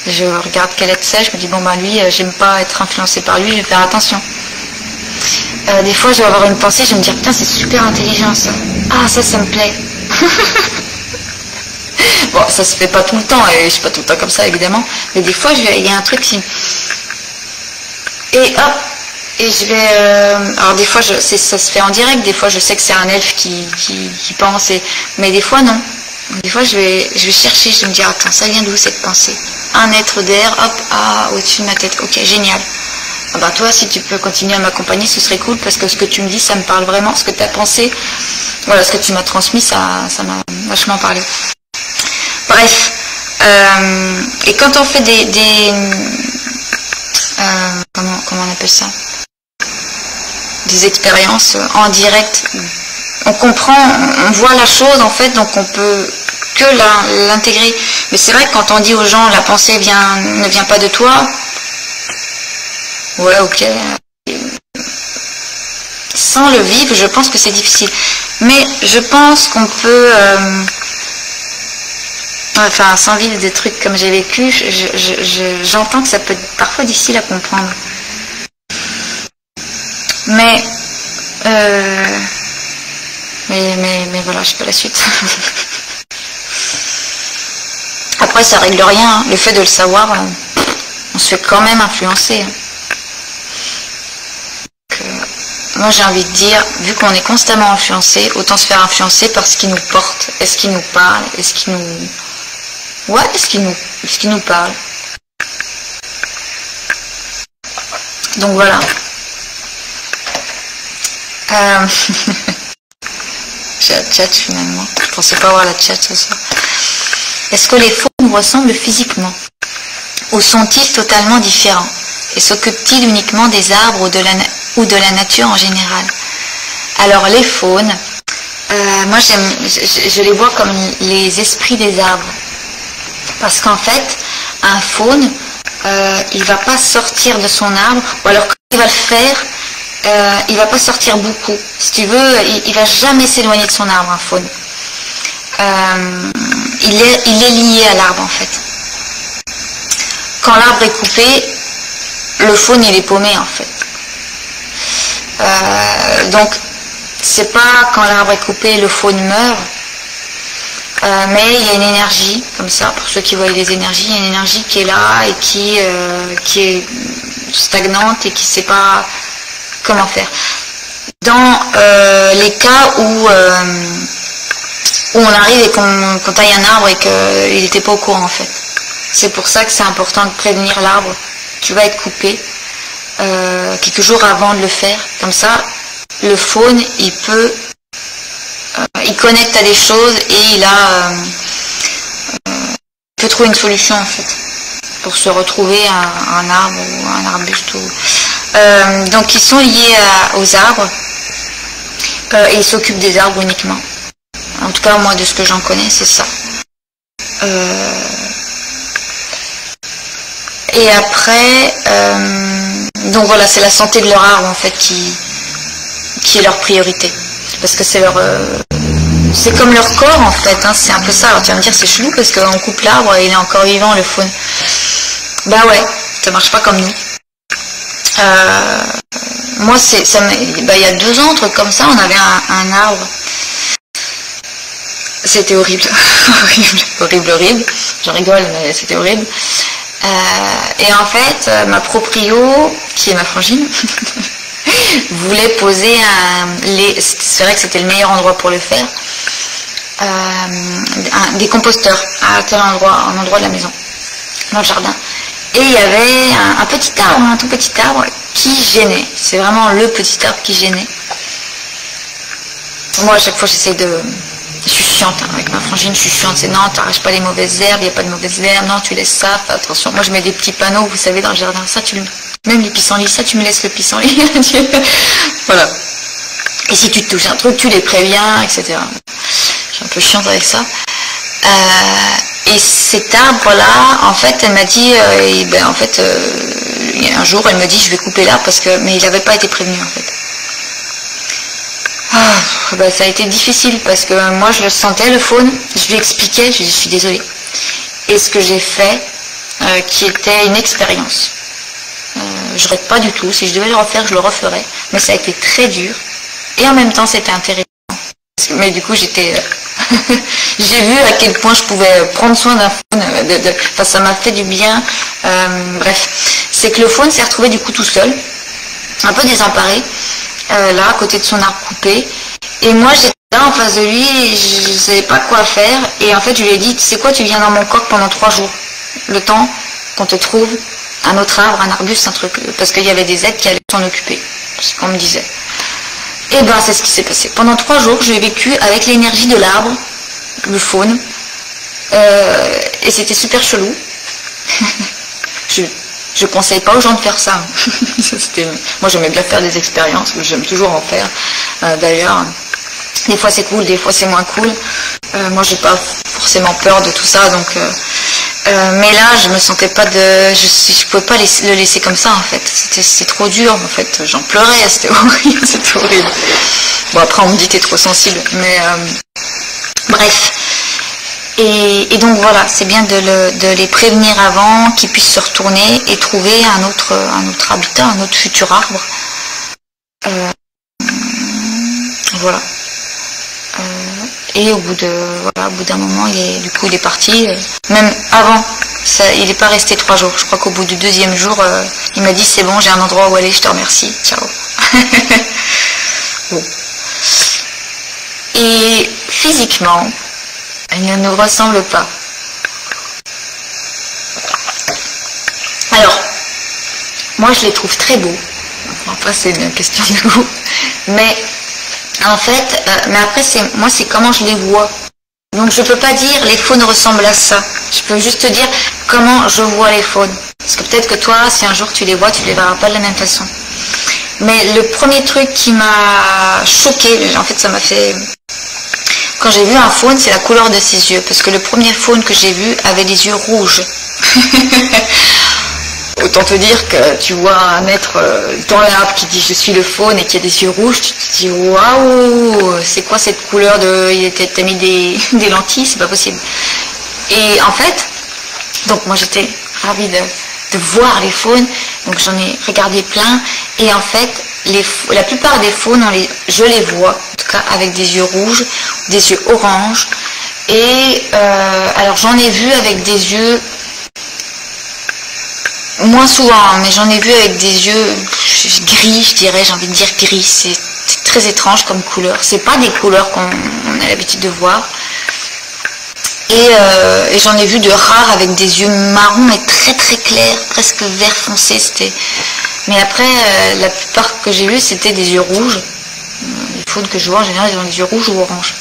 Je regarde quel être c'est, je me dis, bon ben lui, j'aime pas être influencé par lui, je vais faire attention. Des fois, je vais avoir une pensée, je vais me dire, putain, c'est super intelligent ça. Ah, ça me plaît. Bon, ça se fait pas tout le temps, et je suis pas tout le temps comme ça, évidemment. Mais des fois, il y a un truc qui... Et hop, et je vais... alors des fois, ça se fait en direct, des fois, je sais que c'est un elfe qui pense, mais des fois, non. Des fois, je vais chercher, je vais me dire, attends, ça vient d'où cette pensée? Un être d'air, hop, au-dessus de ma tête. Ok, génial. Ah ben toi, si tu peux continuer à m'accompagner, ce serait cool, parce que ce que tu me dis, ça me parle vraiment. Ce que tu as pensé, voilà, ce que tu m'as transmis, ça m'a vachement parlé. Bref. Et quand on fait comment on appelle ça? Des expériences en direct, on comprend, on voit la chose en fait, donc on peut que l'intégrer. Mais c'est vrai que quand on dit aux gens la pensée ne vient pas de toi, ouais, ok. Sans le vivre, je pense que c'est difficile. Mais je pense qu'on peut, enfin, sans vivre des trucs comme j'ai vécu, j'entends que ça peut être parfois difficile à comprendre. Mais voilà, je sais pas la suite. Après, ça règle rien. Hein. Le fait de le savoir, on se fait quand même influencer. Hein. Moi, j'ai envie de dire, vu qu'on est constamment influencé, autant se faire influencer par ce qui nous porte. Est-ce qu'il nous parle? Est-ce qu'il nous... Ouais, est-ce qu'il nous parle? Donc voilà. J'ai la chat finalement. Je pensais pas avoir la chat ce soir. Est-ce que les faunes nous ressemblent physiquement? Ou sont-ils totalement différents? Et s'occupent-ils uniquement des arbres ou de la nature en général? Alors les faunes, moi je les vois comme les esprits des arbres. Parce qu'en fait, un faune, il va pas sortir de son arbre, ou alors quand il va le faire, il va pas sortir beaucoup. Si tu veux, il va jamais s'éloigner de son arbre, un faune. Il est lié à l'arbre en fait. Quand l'arbre est coupé, le faune il est paumé en fait. Donc c'est pas quand l'arbre est coupé le faune meurt, mais il y a une énergie comme ça. Pour ceux qui voient les énergies, il y a une énergie qui est là et qui est stagnante et qui sait pas comment faire. Dans les cas où on arrive et qu'on taille un arbre et qu'il n'était pas au courant en fait. C'est pour ça que c'est important de prévenir l'arbre. Tu vas être coupé quelques jours avant de le faire. Comme ça, le faune, il connecte à des choses et il peut trouver une solution en fait pour se retrouver un arbre ou un arbuste. Donc ils sont liés aux arbres et ils s'occupent des arbres uniquement. En tout cas, moi, de ce que j'en connais, c'est ça. Et après, donc voilà, c'est la santé de leur arbre en fait qui est leur priorité, parce que c'est c'est comme leur corps en fait, hein, c'est un peu ça. Alors tu vas me dire c'est chelou parce qu'on coupe l'arbre et il est encore vivant le faune. Bah ouais, ça marche pas comme nous. Moi il y a 2 ans, un truc comme ça, on avait un arbre. C'était horrible. Horrible, horrible, horrible. Je rigole, mais c'était horrible. Et en fait, ma proprio, qui est ma frangine, voulait poser c'est vrai que c'était le meilleur endroit pour le faire, des composteurs à tel endroit, un endroit de la maison, dans le jardin. Et il y avait un petit arbre, un tout petit arbre qui gênait. C'est vraiment le petit arbre qui gênait. Moi, à chaque fois, j'essaie de... Je suis chiante, hein, avec ma frangine, je suis chiante. C'est non, t'arraches pas les mauvaises herbes, il n'y a pas de mauvaises herbes, non, tu laisses ça, fais attention. Moi, je mets des petits panneaux, vous savez, dans le jardin, ça, même les pissenlits, ça, tu me laisses le pissenlit. Voilà. Et si tu te touches un truc, tu les préviens, etc. Je suis un peu chiante avec ça. Et cet arbre-là, en fait, elle m'a dit, un jour, elle me dit, je vais couper là, mais il n'avait pas été prévenu, en fait. Ça a été difficile parce que moi je le sentais, le faune, je lui expliquais, je suis désolée. Et ce que j'ai fait, qui était une expérience, je regrette pas du tout, si je devais le refaire, je le referais, mais ça a été très dur et en même temps c'était intéressant. Mais du coup j'ai vu à quel point je pouvais prendre soin d'un faune, ça m'a fait du bien. Bref, c'est que le faune s'est retrouvé du coup tout seul, un peu désemparé. Là, à côté de son arbre coupé. Et moi, j'étais là en face de lui et je ne savais pas quoi faire. Et en fait, je lui ai dit, tu sais quoi, tu viens dans mon coq pendant 3 jours. Le temps qu'on te trouve un autre arbre, un arbuste, un truc. Parce qu'il y avait des aides qui allaient s'en occuper. C'est ce qu'on me disait. Et ben, c'est ce qui s'est passé. Pendant 3 jours, j'ai vécu avec l'énergie de l'arbre, le faune. Et c'était super chelou. Je ne conseille pas aux gens de faire ça. Moi, j'aimais bien faire des expériences, j'aime toujours en faire. D'ailleurs, des fois c'est cool, des fois c'est moins cool. Moi, j'ai pas forcément peur de tout ça, donc. Mais là, je me sentais pas je pouvais pas le laisser comme ça, en fait. C'était trop dur, en fait. J'en pleurais, c'était horrible, c'était horrible. Bon, après, on me dit t'es trop sensible, mais bref. Et donc voilà, c'est bien de les prévenir avant, qu'ils puissent se retourner et trouver un autre habitat, un autre futur arbre. Voilà. Et au bout d'un moment, il est parti. Même avant, il n'est pas resté 3 jours. Je crois qu'au bout du 2e jour, il m'a dit c'est bon, j'ai un endroit où aller, je te remercie. Ciao. Bon. Et physiquement, il ne nous ressemble pas. Alors, moi je les trouve très beaux. Après c'est une question de goût. Mais en fait, après c'est comment je les vois. Donc je peux pas dire les faunes ressemblent à ça. Je peux juste te dire comment je vois les faunes. Parce que peut-être que toi, si un jour tu les vois, tu les verras pas de la même façon. Mais le premier truc qui m'a choqué, en fait ça m'a fait... Quand j'ai vu un faune, c'est la couleur de ses yeux. Parce que le premier faune que j'ai vu avait des yeux rouges. Autant te dire que tu vois un être dans l'arbre qui dit je suis le faune et qui a des yeux rouges, tu te dis waouh, c'est quoi cette couleur de... T'as mis des lentilles, c'est pas possible. Et en fait, donc moi j'étais ravie de voir les faunes, donc j'en ai regardé plein, et en fait, la plupart des faunes, je les vois, en tout cas avec des yeux rouges, des yeux oranges, et alors j'en ai vu avec des yeux, moins souvent, mais j'en ai vu avec des yeux gris, je dirais, j'ai envie de dire gris, c'est très étrange comme couleur, c'est pas des couleurs qu'on a l'habitude de voir. Et j'en ai vu de rares avec des yeux marrons mais très très clairs, presque vert foncé. Mais après, la plupart que j'ai vus, c'était des yeux rouges. Les faunes que je vois en général, ils ont des yeux rouges ou oranges.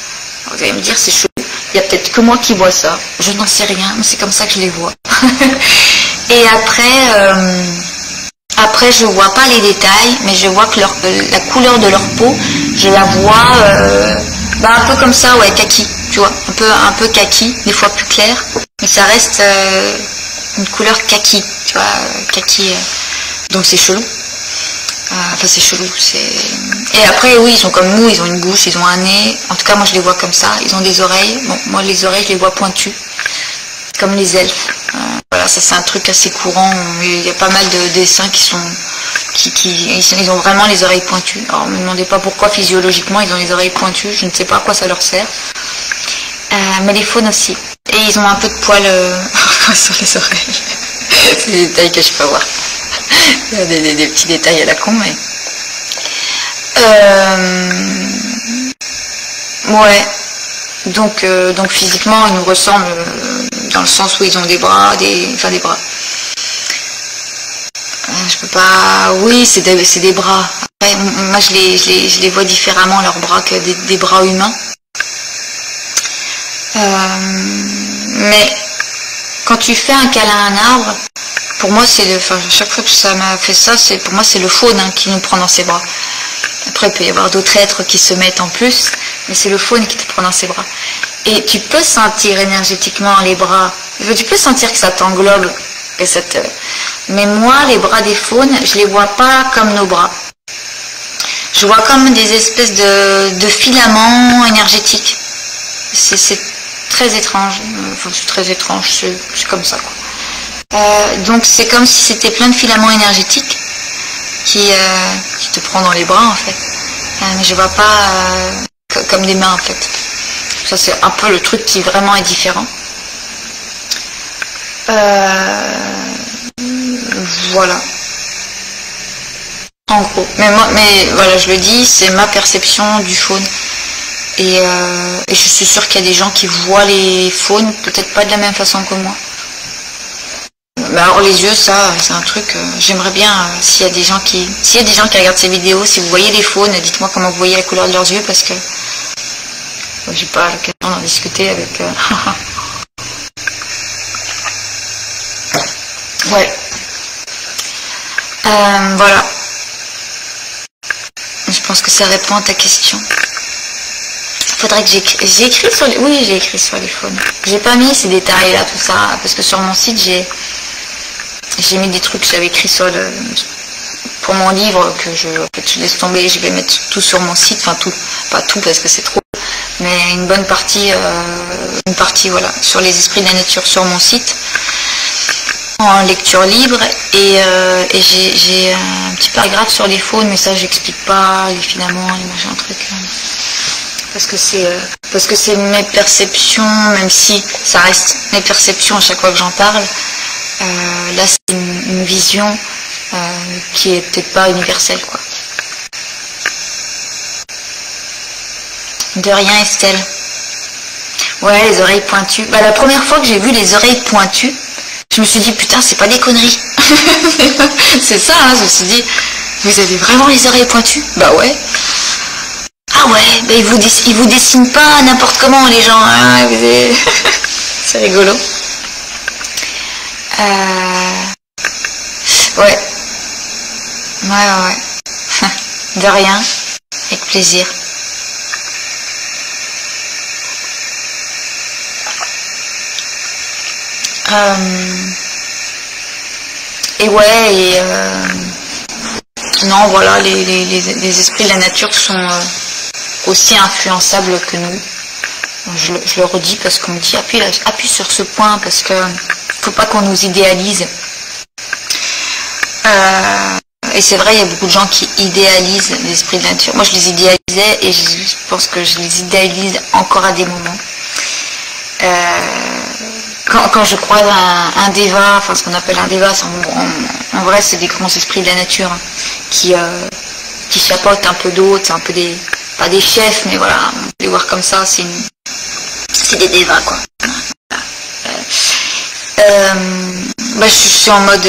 Alors, vous allez me dire, c'est chaud. Il y a peut-être que moi qui vois ça. Je n'en sais rien, mais c'est comme ça que je les vois. Et après, je vois pas les détails, mais je vois que la couleur de leur peau, je la vois un peu comme ça, ouais, kaki. Tu vois, un peu kaki, des fois plus clair, mais ça reste une couleur kaki, tu vois, kaki, donc c'est chelou. Enfin c'est chelou, Et après oui, ils sont comme nous, ils ont une bouche, ils ont un nez, en tout cas moi je les vois comme ça, ils ont des oreilles, bon moi les oreilles je les vois pointues, comme les elfes. Voilà, ça c'est un truc assez courant, il y a pas mal de dessins ils ont vraiment les oreilles pointues. Alors ne me demandez pas pourquoi physiologiquement ils ont les oreilles pointues, je ne sais pas à quoi ça leur sert. Mais les faunes aussi. Et ils ont un peu de poils sur les oreilles. C'est des détails que je peux voir. Il y a des petits détails à la con, mais... Ouais. Donc physiquement, ils nous ressemblent dans le sens où ils ont des bras, enfin des bras. Je peux pas... Oui, c'est des bras. Après, moi, je les vois différemment, leurs bras, que des bras humains. Mais quand tu fais un câlin à un arbre, pour moi, chaque fois que ça m'a fait ça, pour moi, c'est le faune qui nous prend dans ses bras. Après, il peut y avoir d'autres êtres qui se mettent en plus, mais c'est le faune qui te prend dans ses bras. Et tu peux sentir énergétiquement les bras. Tu peux sentir que ça t'englobe. Mais moi, les bras des faunes, je les vois pas comme nos bras. Je vois comme des espèces de filaments énergétiques. C'est très étrange. Enfin, c'est très étrange. C'est comme ça, quoi. Donc, c'est comme si c'était plein de filaments énergétiques qui te prend dans les bras, en fait. Mais je vois pas comme des mains, en fait. Ça, c'est un peu le truc qui vraiment est différent. Voilà. En gros. Mais voilà, je le dis, c'est ma perception du faune. Et je suis sûre qu'il y a des gens qui voient les faunes, peut-être pas de la même façon que moi. Mais alors les yeux, ça, c'est un truc, j'aimerais bien, s'il y a des gens qui regardent ces vidéos, si vous voyez les faunes, dites-moi comment vous voyez la couleur de leurs yeux, parce que j'ai pas l'occasion d'en discuter avec... Ouais. Voilà. Je pense que ça répond à ta question. Faudrait que j'ai écrit sur les... Oui, j'ai écrit sur les faunes. J'ai pas mis ces détails là, tout ça, parce que sur mon site, j'ai mis des trucs que j'avais écrit pour mon livre, que je laisse tomber, je vais mettre tout sur mon site, enfin tout, pas tout parce que c'est trop, mais une bonne partie, voilà, sur les esprits de la nature sur mon site, en lecture libre, et j'ai un petit paragraphe sur les faunes, mais ça j'explique pas, les filaments, les machins, trucs, parce que c'est mes perceptions, même si ça reste mes perceptions à chaque fois que j'en parle. Là, c'est une vision qui est peut-être pas universelle, quoi. De rien, Estelle. Ouais, les oreilles pointues. Bah, la première fois que j'ai vu les oreilles pointues, je me suis dit, putain, c'est pas des conneries. C'est ça, je me suis dit, vous avez vraiment les oreilles pointues? Bah ouais. Ah ouais, bah ils vous dessinent pas n'importe comment, les gens. Hein, c'est rigolo. Ouais. De rien. Avec plaisir. Non, voilà, les esprits de la nature sont aussi influençables que nous. Je le redis parce qu'on me dit appuie sur ce point, parce que faut pas qu'on nous idéalise. Et c'est vrai, il y a beaucoup de gens qui idéalisent les esprits de la nature. Moi, je les idéalisais et je pense que je les idéalise encore à des moments. Quand je croise un déva, enfin ce qu'on appelle un déva, en vrai, c'est des grands esprits de la nature qui chapeautent un peu d'autres, c'est un peu pas des chefs, mais voilà, on peut les voir comme ça, c'est des dévas, quoi. Je suis en mode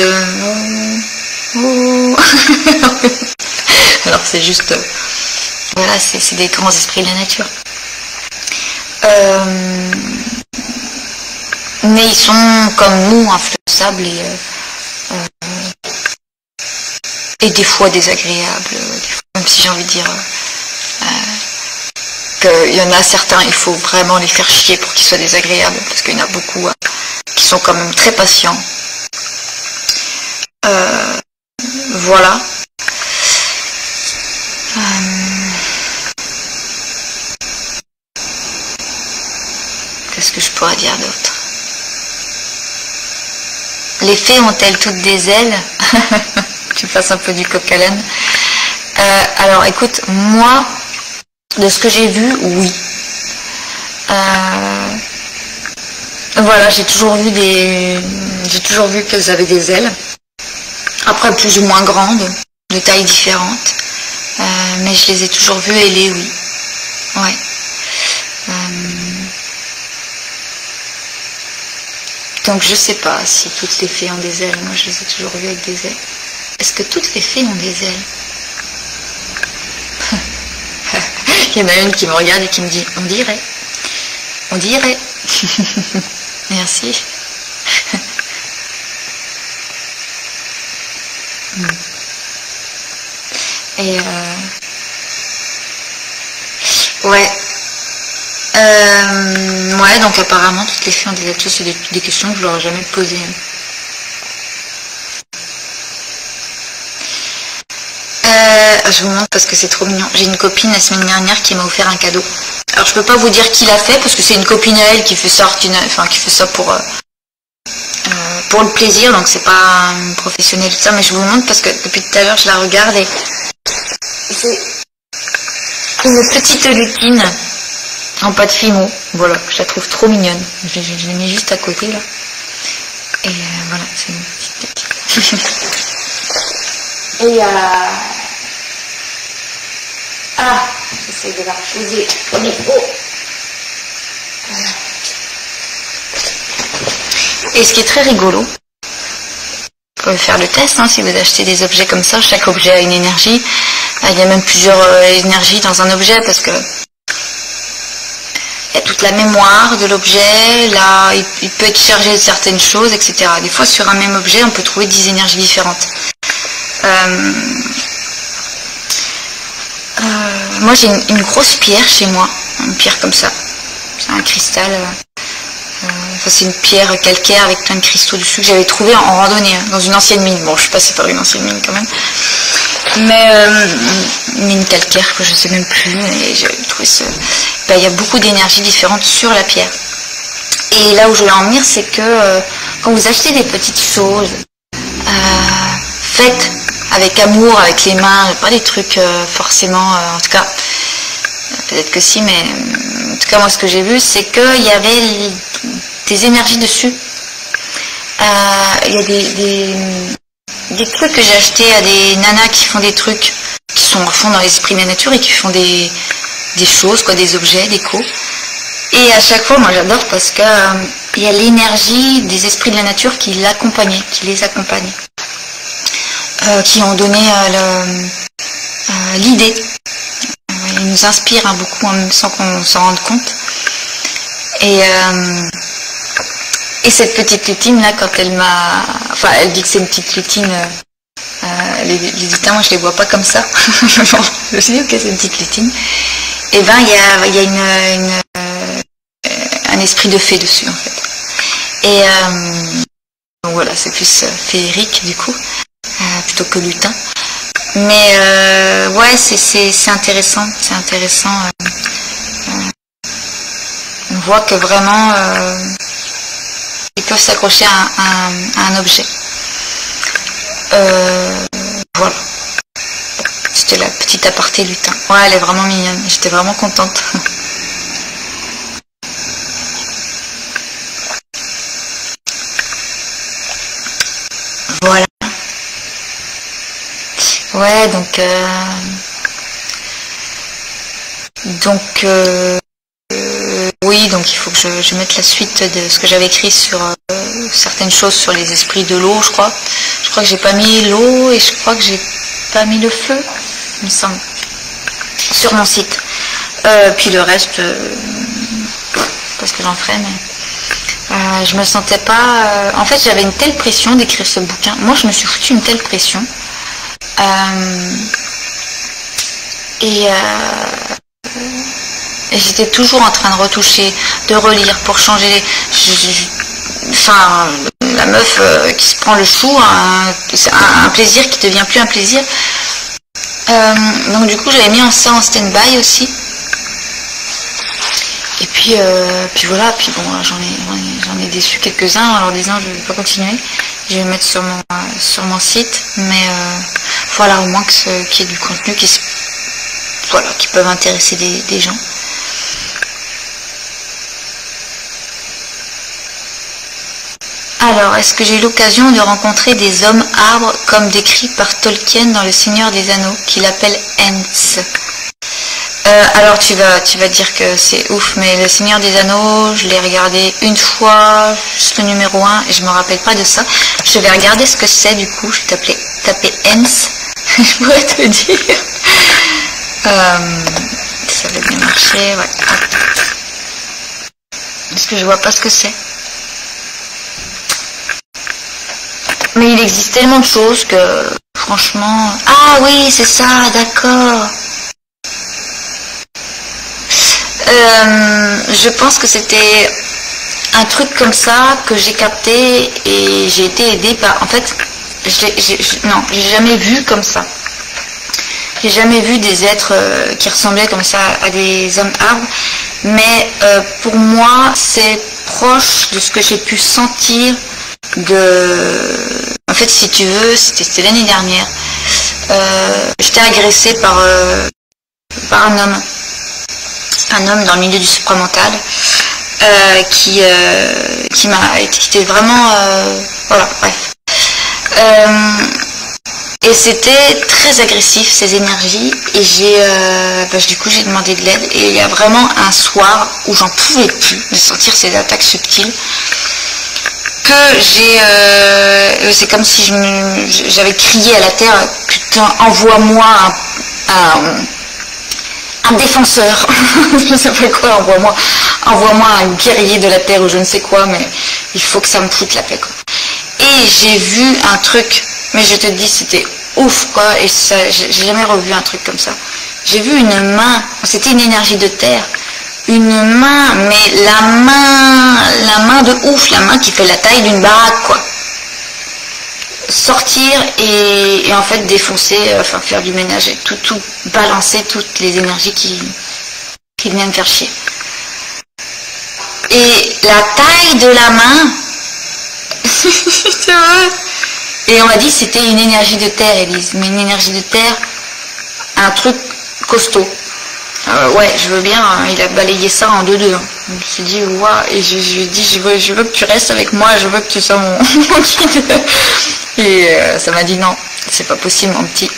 alors c'est juste voilà, c'est des grands esprits de la nature, mais ils sont comme nous influençables et des fois désagréables, même si j'ai envie de dire qu'il y en a certains, il faut vraiment les faire chier pour qu'ils soient désagréables, parce qu'il y en a beaucoup qui sont quand même très patients. Voilà. Qu'est-ce que je pourrais dire d'autre? Les fées ont-elles toutes des ailes? Tu passes un peu du coq à l'âne. Alors écoute, moi, de ce que j'ai vu, oui. Voilà, j'ai toujours vu qu'elles avaient des ailes. Après, plus ou moins grandes, de tailles différentes. Mais je les ai toujours vues ailées, oui. Ouais. Donc je sais pas si toutes les fées ont des ailes. Moi, je les ai toujours vues avec des ailes. Est-ce que toutes les fées ont des ailes? Il y en a une qui me regarde et qui me dit « On dirait. On dirait. » Merci. Et ouais. Ouais, donc apparemment toutes les filles ont des atouts, c'est des questions que je leur ai jamais posées. Je vous montre parce que c'est trop mignon. J'ai une copine la semaine dernière qui m'a offert un cadeau. Alors je peux pas vous dire qui l'a fait parce que c'est une copine à elle qui fait ça, qui fait ça pour le plaisir, donc c'est pas un professionnel tout ça, mais je vous montre parce que depuis tout à l'heure je la regarde et c'est une petite lutine en pâte fimo. Voilà, je la trouve trop mignonne. Je l'ai mis juste à côté là. Et voilà, c'est une petite lutine. Et j'essaie de la reposer au micro. Et ce qui est très rigolo, vous pouvez faire le test, si vous achetez des objets comme ça, chaque objet a une énergie. Il y a même plusieurs énergies dans un objet parce que il y a toute la mémoire de l'objet, là, il peut être chargé de certaines choses, etc. Des fois, sur un même objet, on peut trouver 10 énergies différentes. Moi, j'ai une grosse pierre chez moi, une pierre comme ça. C'est un cristal. C'est une pierre calcaire avec plein de cristaux dessus que j'avais trouvé en randonnée, dans une ancienne mine. Bon, je suis passée par une ancienne mine quand même. Mais une mine calcaire que je sais même plus. Et j'ai trouvé ça. Il y a beaucoup d'énergies différentes sur la pierre. Et là où je voulais en venir, c'est que quand vous achetez des petites choses, faites avec amour, avec les mains, pas des trucs forcément, en tout cas, peut-être que si, mais en tout cas moi ce que j'ai vu, c'est qu'il y avait des énergies dessus. Il y a des trucs que j'ai achetés à des nanas qui font des trucs qui sont à fond dans l'esprit de la nature et qui font des choses, quoi, des objets, des déco. Et à chaque fois, moi j'adore parce que il y a l'énergie des esprits de la nature qui l'accompagnaient, qui les accompagnent. Qui ont donné l'idée. Ils nous inspirent beaucoup sans qu'on s'en rende compte. Et cette petite lutine là, quand elle m'a... Enfin, elle dit que c'est une petite lutine. Les lutins, moi je les vois pas comme ça. Je me suis dit, ok, c'est une petite lutine. Et ben, il y a un esprit de fée dessus, en fait. Et donc voilà, c'est plus féerique, du coup. Plutôt que lutin. Mais ouais, c'est intéressant. C'est intéressant. On voit que vraiment ils peuvent s'accrocher à un objet. Voilà. C'était la petite aparté lutin. Ouais, elle est vraiment mignonne. J'étais vraiment contente. Voilà. Ouais, oui, donc il faut que je mette la suite de ce que j'avais écrit sur certaines choses sur les esprits de l'eau, je crois. Je crois que j'ai pas mis l'eau et je crois que j'ai pas mis le feu, il me semble, sur mon site. Puis le reste, parce que j'en ferai, mais je me sentais pas... en fait, j'avais une telle pression d'écrire ce bouquin. Moi, je me suis foutu une telle pression. Et j'étais toujours en train de retoucher, de relire pour changer. Enfin, la meuf qui se prend le chou, c'est un plaisir qui devient plus un plaisir. Donc du coup, j'avais mis ça en stand-by aussi. Et puis voilà. Puis bon, j'en ai déçu quelques-uns en leur disant je vais pas continuer. Je vais mettre sur mon site, mais voilà, au moins qu'il y ait du contenu qui peuvent intéresser des gens. Alors, est-ce que j'ai eu l'occasion de rencontrer des hommes arbres comme décrit par Tolkien dans Le Seigneur des Anneaux, qu'il appelle Ents? Alors tu vas dire que c'est ouf, mais Le Seigneur des Anneaux, je l'ai regardé une fois, juste le numéro 1, et je me rappelle pas de ça. Je vais regarder ce que c'est du coup, je vais taper Ents, je pourrais te dire. Ça va bien marcher, ouais. Parce que je vois pas ce que c'est. Mais il existe tellement de choses que, franchement... Ah oui, c'est ça, d'accord. Je pense que c'était un truc comme ça que j'ai capté et j'ai été aidée par... En fait, non, j'ai jamais vu comme ça. J'ai jamais vu des êtres qui ressemblaient comme ça à des hommes arbres. Mais pour moi, c'est proche de ce que j'ai pu sentir de... En fait, si tu veux, c'était l'année dernière. J'étais agressée par un homme. Un homme dans le milieu du supramental qui était vraiment... voilà, bref. Et c'était très agressif, ces énergies. Et du coup, j'ai demandé de l'aide. Et il y a vraiment un soir où j'en pouvais plus de sentir ces attaques subtiles. C'est comme si j'avais crié à la terre, putain, envoie-moi un défenseur, je ne sais pas quoi, envoie-moi un guerrier de la terre ou je ne sais quoi, mais il faut que ça me foute la paix, quoi. Et j'ai vu un truc, mais je te dis, c'était ouf, quoi, et j'ai jamais revu un truc comme ça. J'ai vu une main, c'était une énergie de terre, une main, mais la main de ouf, la main qui fait la taille d'une baraque, quoi. Sortir et en fait défoncer, enfin faire du ménage et tout balancer toutes les énergies qui viennent me faire chier. Et la taille de la main, c'est vrai. Et on m'a dit c'était une énergie de terre, Élise, mais une énergie de terre, un truc costaud. Ouais, je veux bien, hein, il a balayé ça en 2-2. Hein. Je me suis dit, waouh, et je lui ai dit, je veux que tu restes avec moi, je veux que tu sois mon guide. Et ça m'a dit, non, c'est pas possible, mon petit.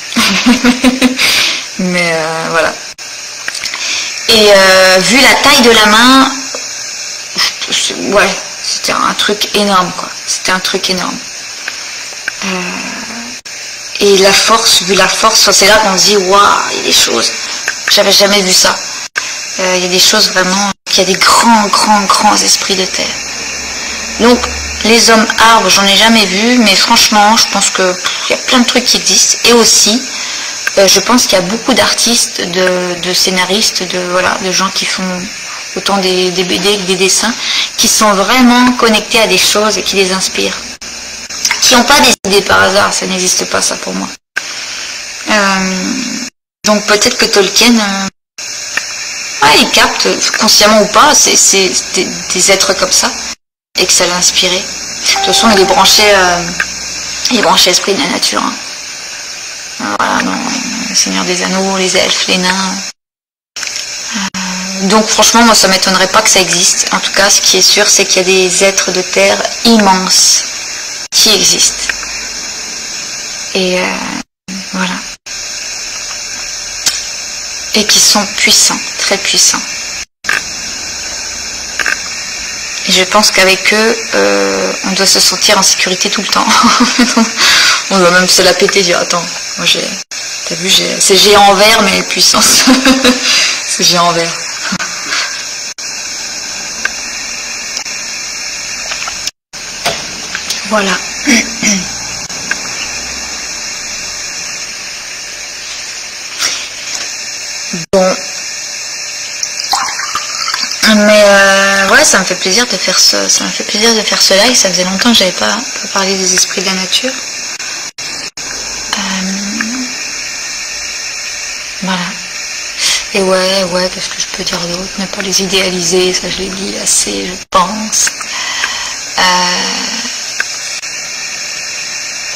Mais voilà. Et vu la taille de la main, ouais, c'était un truc énorme, quoi. C'était un truc énorme. Et la force, vu la force, c'est là qu'on se dit, waouh, il y a des choses. J'avais jamais vu ça. Il y a des choses vraiment, il y a des grands esprits de terre. Donc, les hommes arbres, j'en ai jamais vu, mais franchement, je pense que il y a plein de trucs qui existent. Et aussi, je pense qu'il y a beaucoup d'artistes, de scénaristes, de gens qui font autant des BD que des dessins, qui sont vraiment connectés à des choses et qui les inspirent. Qui n'ont pas des idées par hasard, ça n'existe pas ça pour moi. Donc peut-être que Tolkien, il capte, consciemment ou pas, c'est des êtres comme ça, et que ça l'a inspiré. De toute façon, il est branché esprit de la nature. Hein. Voilà, dans Le Seigneur des Anneaux, les elfes, les nains. Donc franchement, moi ça m'étonnerait pas que ça existe. En tout cas, ce qui est sûr, c'est qu'il y a des êtres de terre immenses qui existent. Et voilà. Et qui sont puissants, très puissants. Et je pense qu'avec eux, on doit se sentir en sécurité tout le temps. On doit même se la péter, dire attends, moi t'as vu, c'est géant en vert, mais puissance. C'est géant en vert. Voilà. Bon. Mais ouais, ça me fait plaisir de faire ce live. Ça faisait longtemps que j'avais pas parlé des esprits de la nature. Voilà. Et ouais, qu'est-ce que je peux dire d'autre? Ne pas les idéaliser, ça je l'ai dit assez, je pense.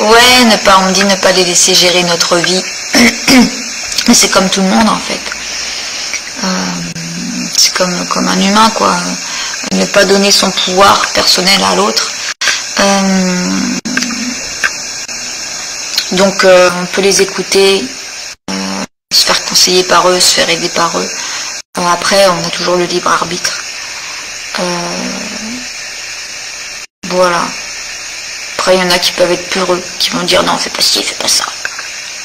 Ouais, on me dit ne pas les laisser gérer notre vie. Mais c'est comme tout le monde en fait. C'est comme un humain, quoi. Ne pas donner son pouvoir personnel à l'autre. Donc on peut les écouter, se faire conseiller par eux, se faire aider par eux. Après, on a toujours le libre arbitre. Voilà. Après, il y en a qui peuvent être peureux, qui vont dire non, fais pas ci, fais pas ça.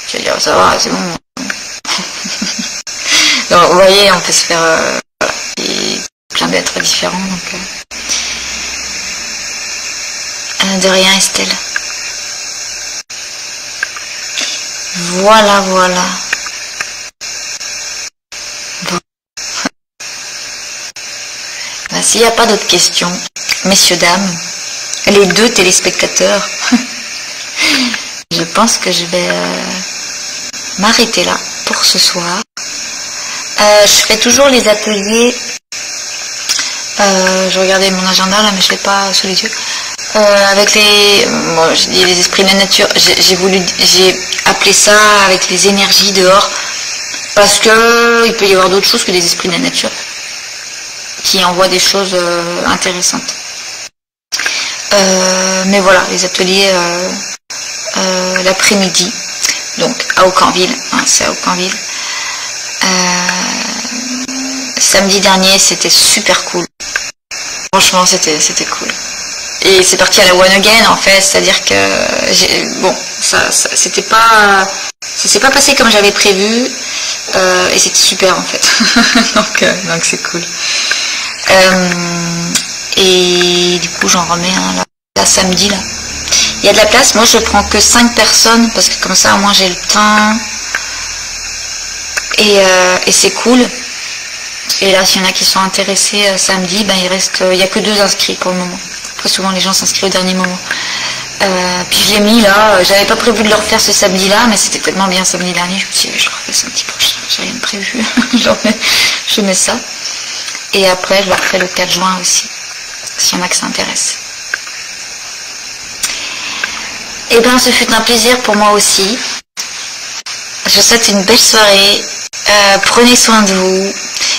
Je vais dire ça va, c'est bon. Donc, vous voyez, on peut se faire voilà, et plein d'êtres différents. Donc, de rien, Estelle. Voilà, voilà. Bon. Ben, s'il n'y a pas d'autres questions, messieurs, dames, les deux téléspectateurs, je pense que je vais m'arrêter là pour ce soir. Je fais toujours les ateliers. Je regardais mon agenda là, mais je l'ai pas sous les yeux. Avec les, bon, je dis les esprits de la nature. J'ai appelé ça avec les énergies dehors, parce que il peut y avoir d'autres choses que les esprits de la nature qui envoient des choses intéressantes. Mais voilà, les ateliers l'après-midi, donc à Aucanville, hein, c'est à Aucanville. Samedi dernier, c'était super cool. Franchement, c'était cool. Et c'est parti à la one again en fait, c'est-à-dire que bon, ça s'est pas passé comme j'avais prévu, et c'était super en fait. donc c'est cool. Et du coup, j'en remets un là samedi là. Il y a de la place. Moi, je prends que 5 personnes parce que comme ça, au moins, j'ai le temps. Et c'est cool. Et là, s'il y en a qui sont intéressés samedi, ben il y a que 2 inscrits pour le moment. Très souvent, les gens s'inscrivent au dernier moment. Puis je l'ai mis là. J'avais pas prévu de le refaire ce samedi-là, mais c'était tellement bien samedi dernier. Je me suis dit, je le refais samedi prochain. J'ai rien prévu. je mets ça. Et après, je le refais le 4 juin aussi, s'il y en a que ça intéresse. Eh bien, ce fut un plaisir pour moi aussi. Je vous souhaite une belle soirée. Prenez soin de vous.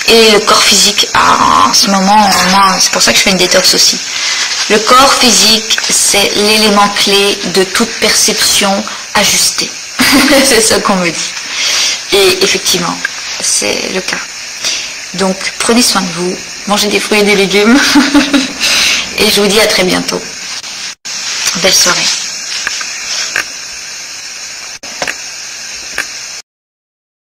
Et le corps physique, en ce moment, c'est pour ça que je fais une détox aussi. Le corps physique, c'est l'élément clé de toute perception ajustée. C'est ce qu'on me dit. Et effectivement, c'est le cas. Donc, prenez soin de vous, mangez des fruits et des légumes. Et je vous dis à très bientôt. Belle soirée.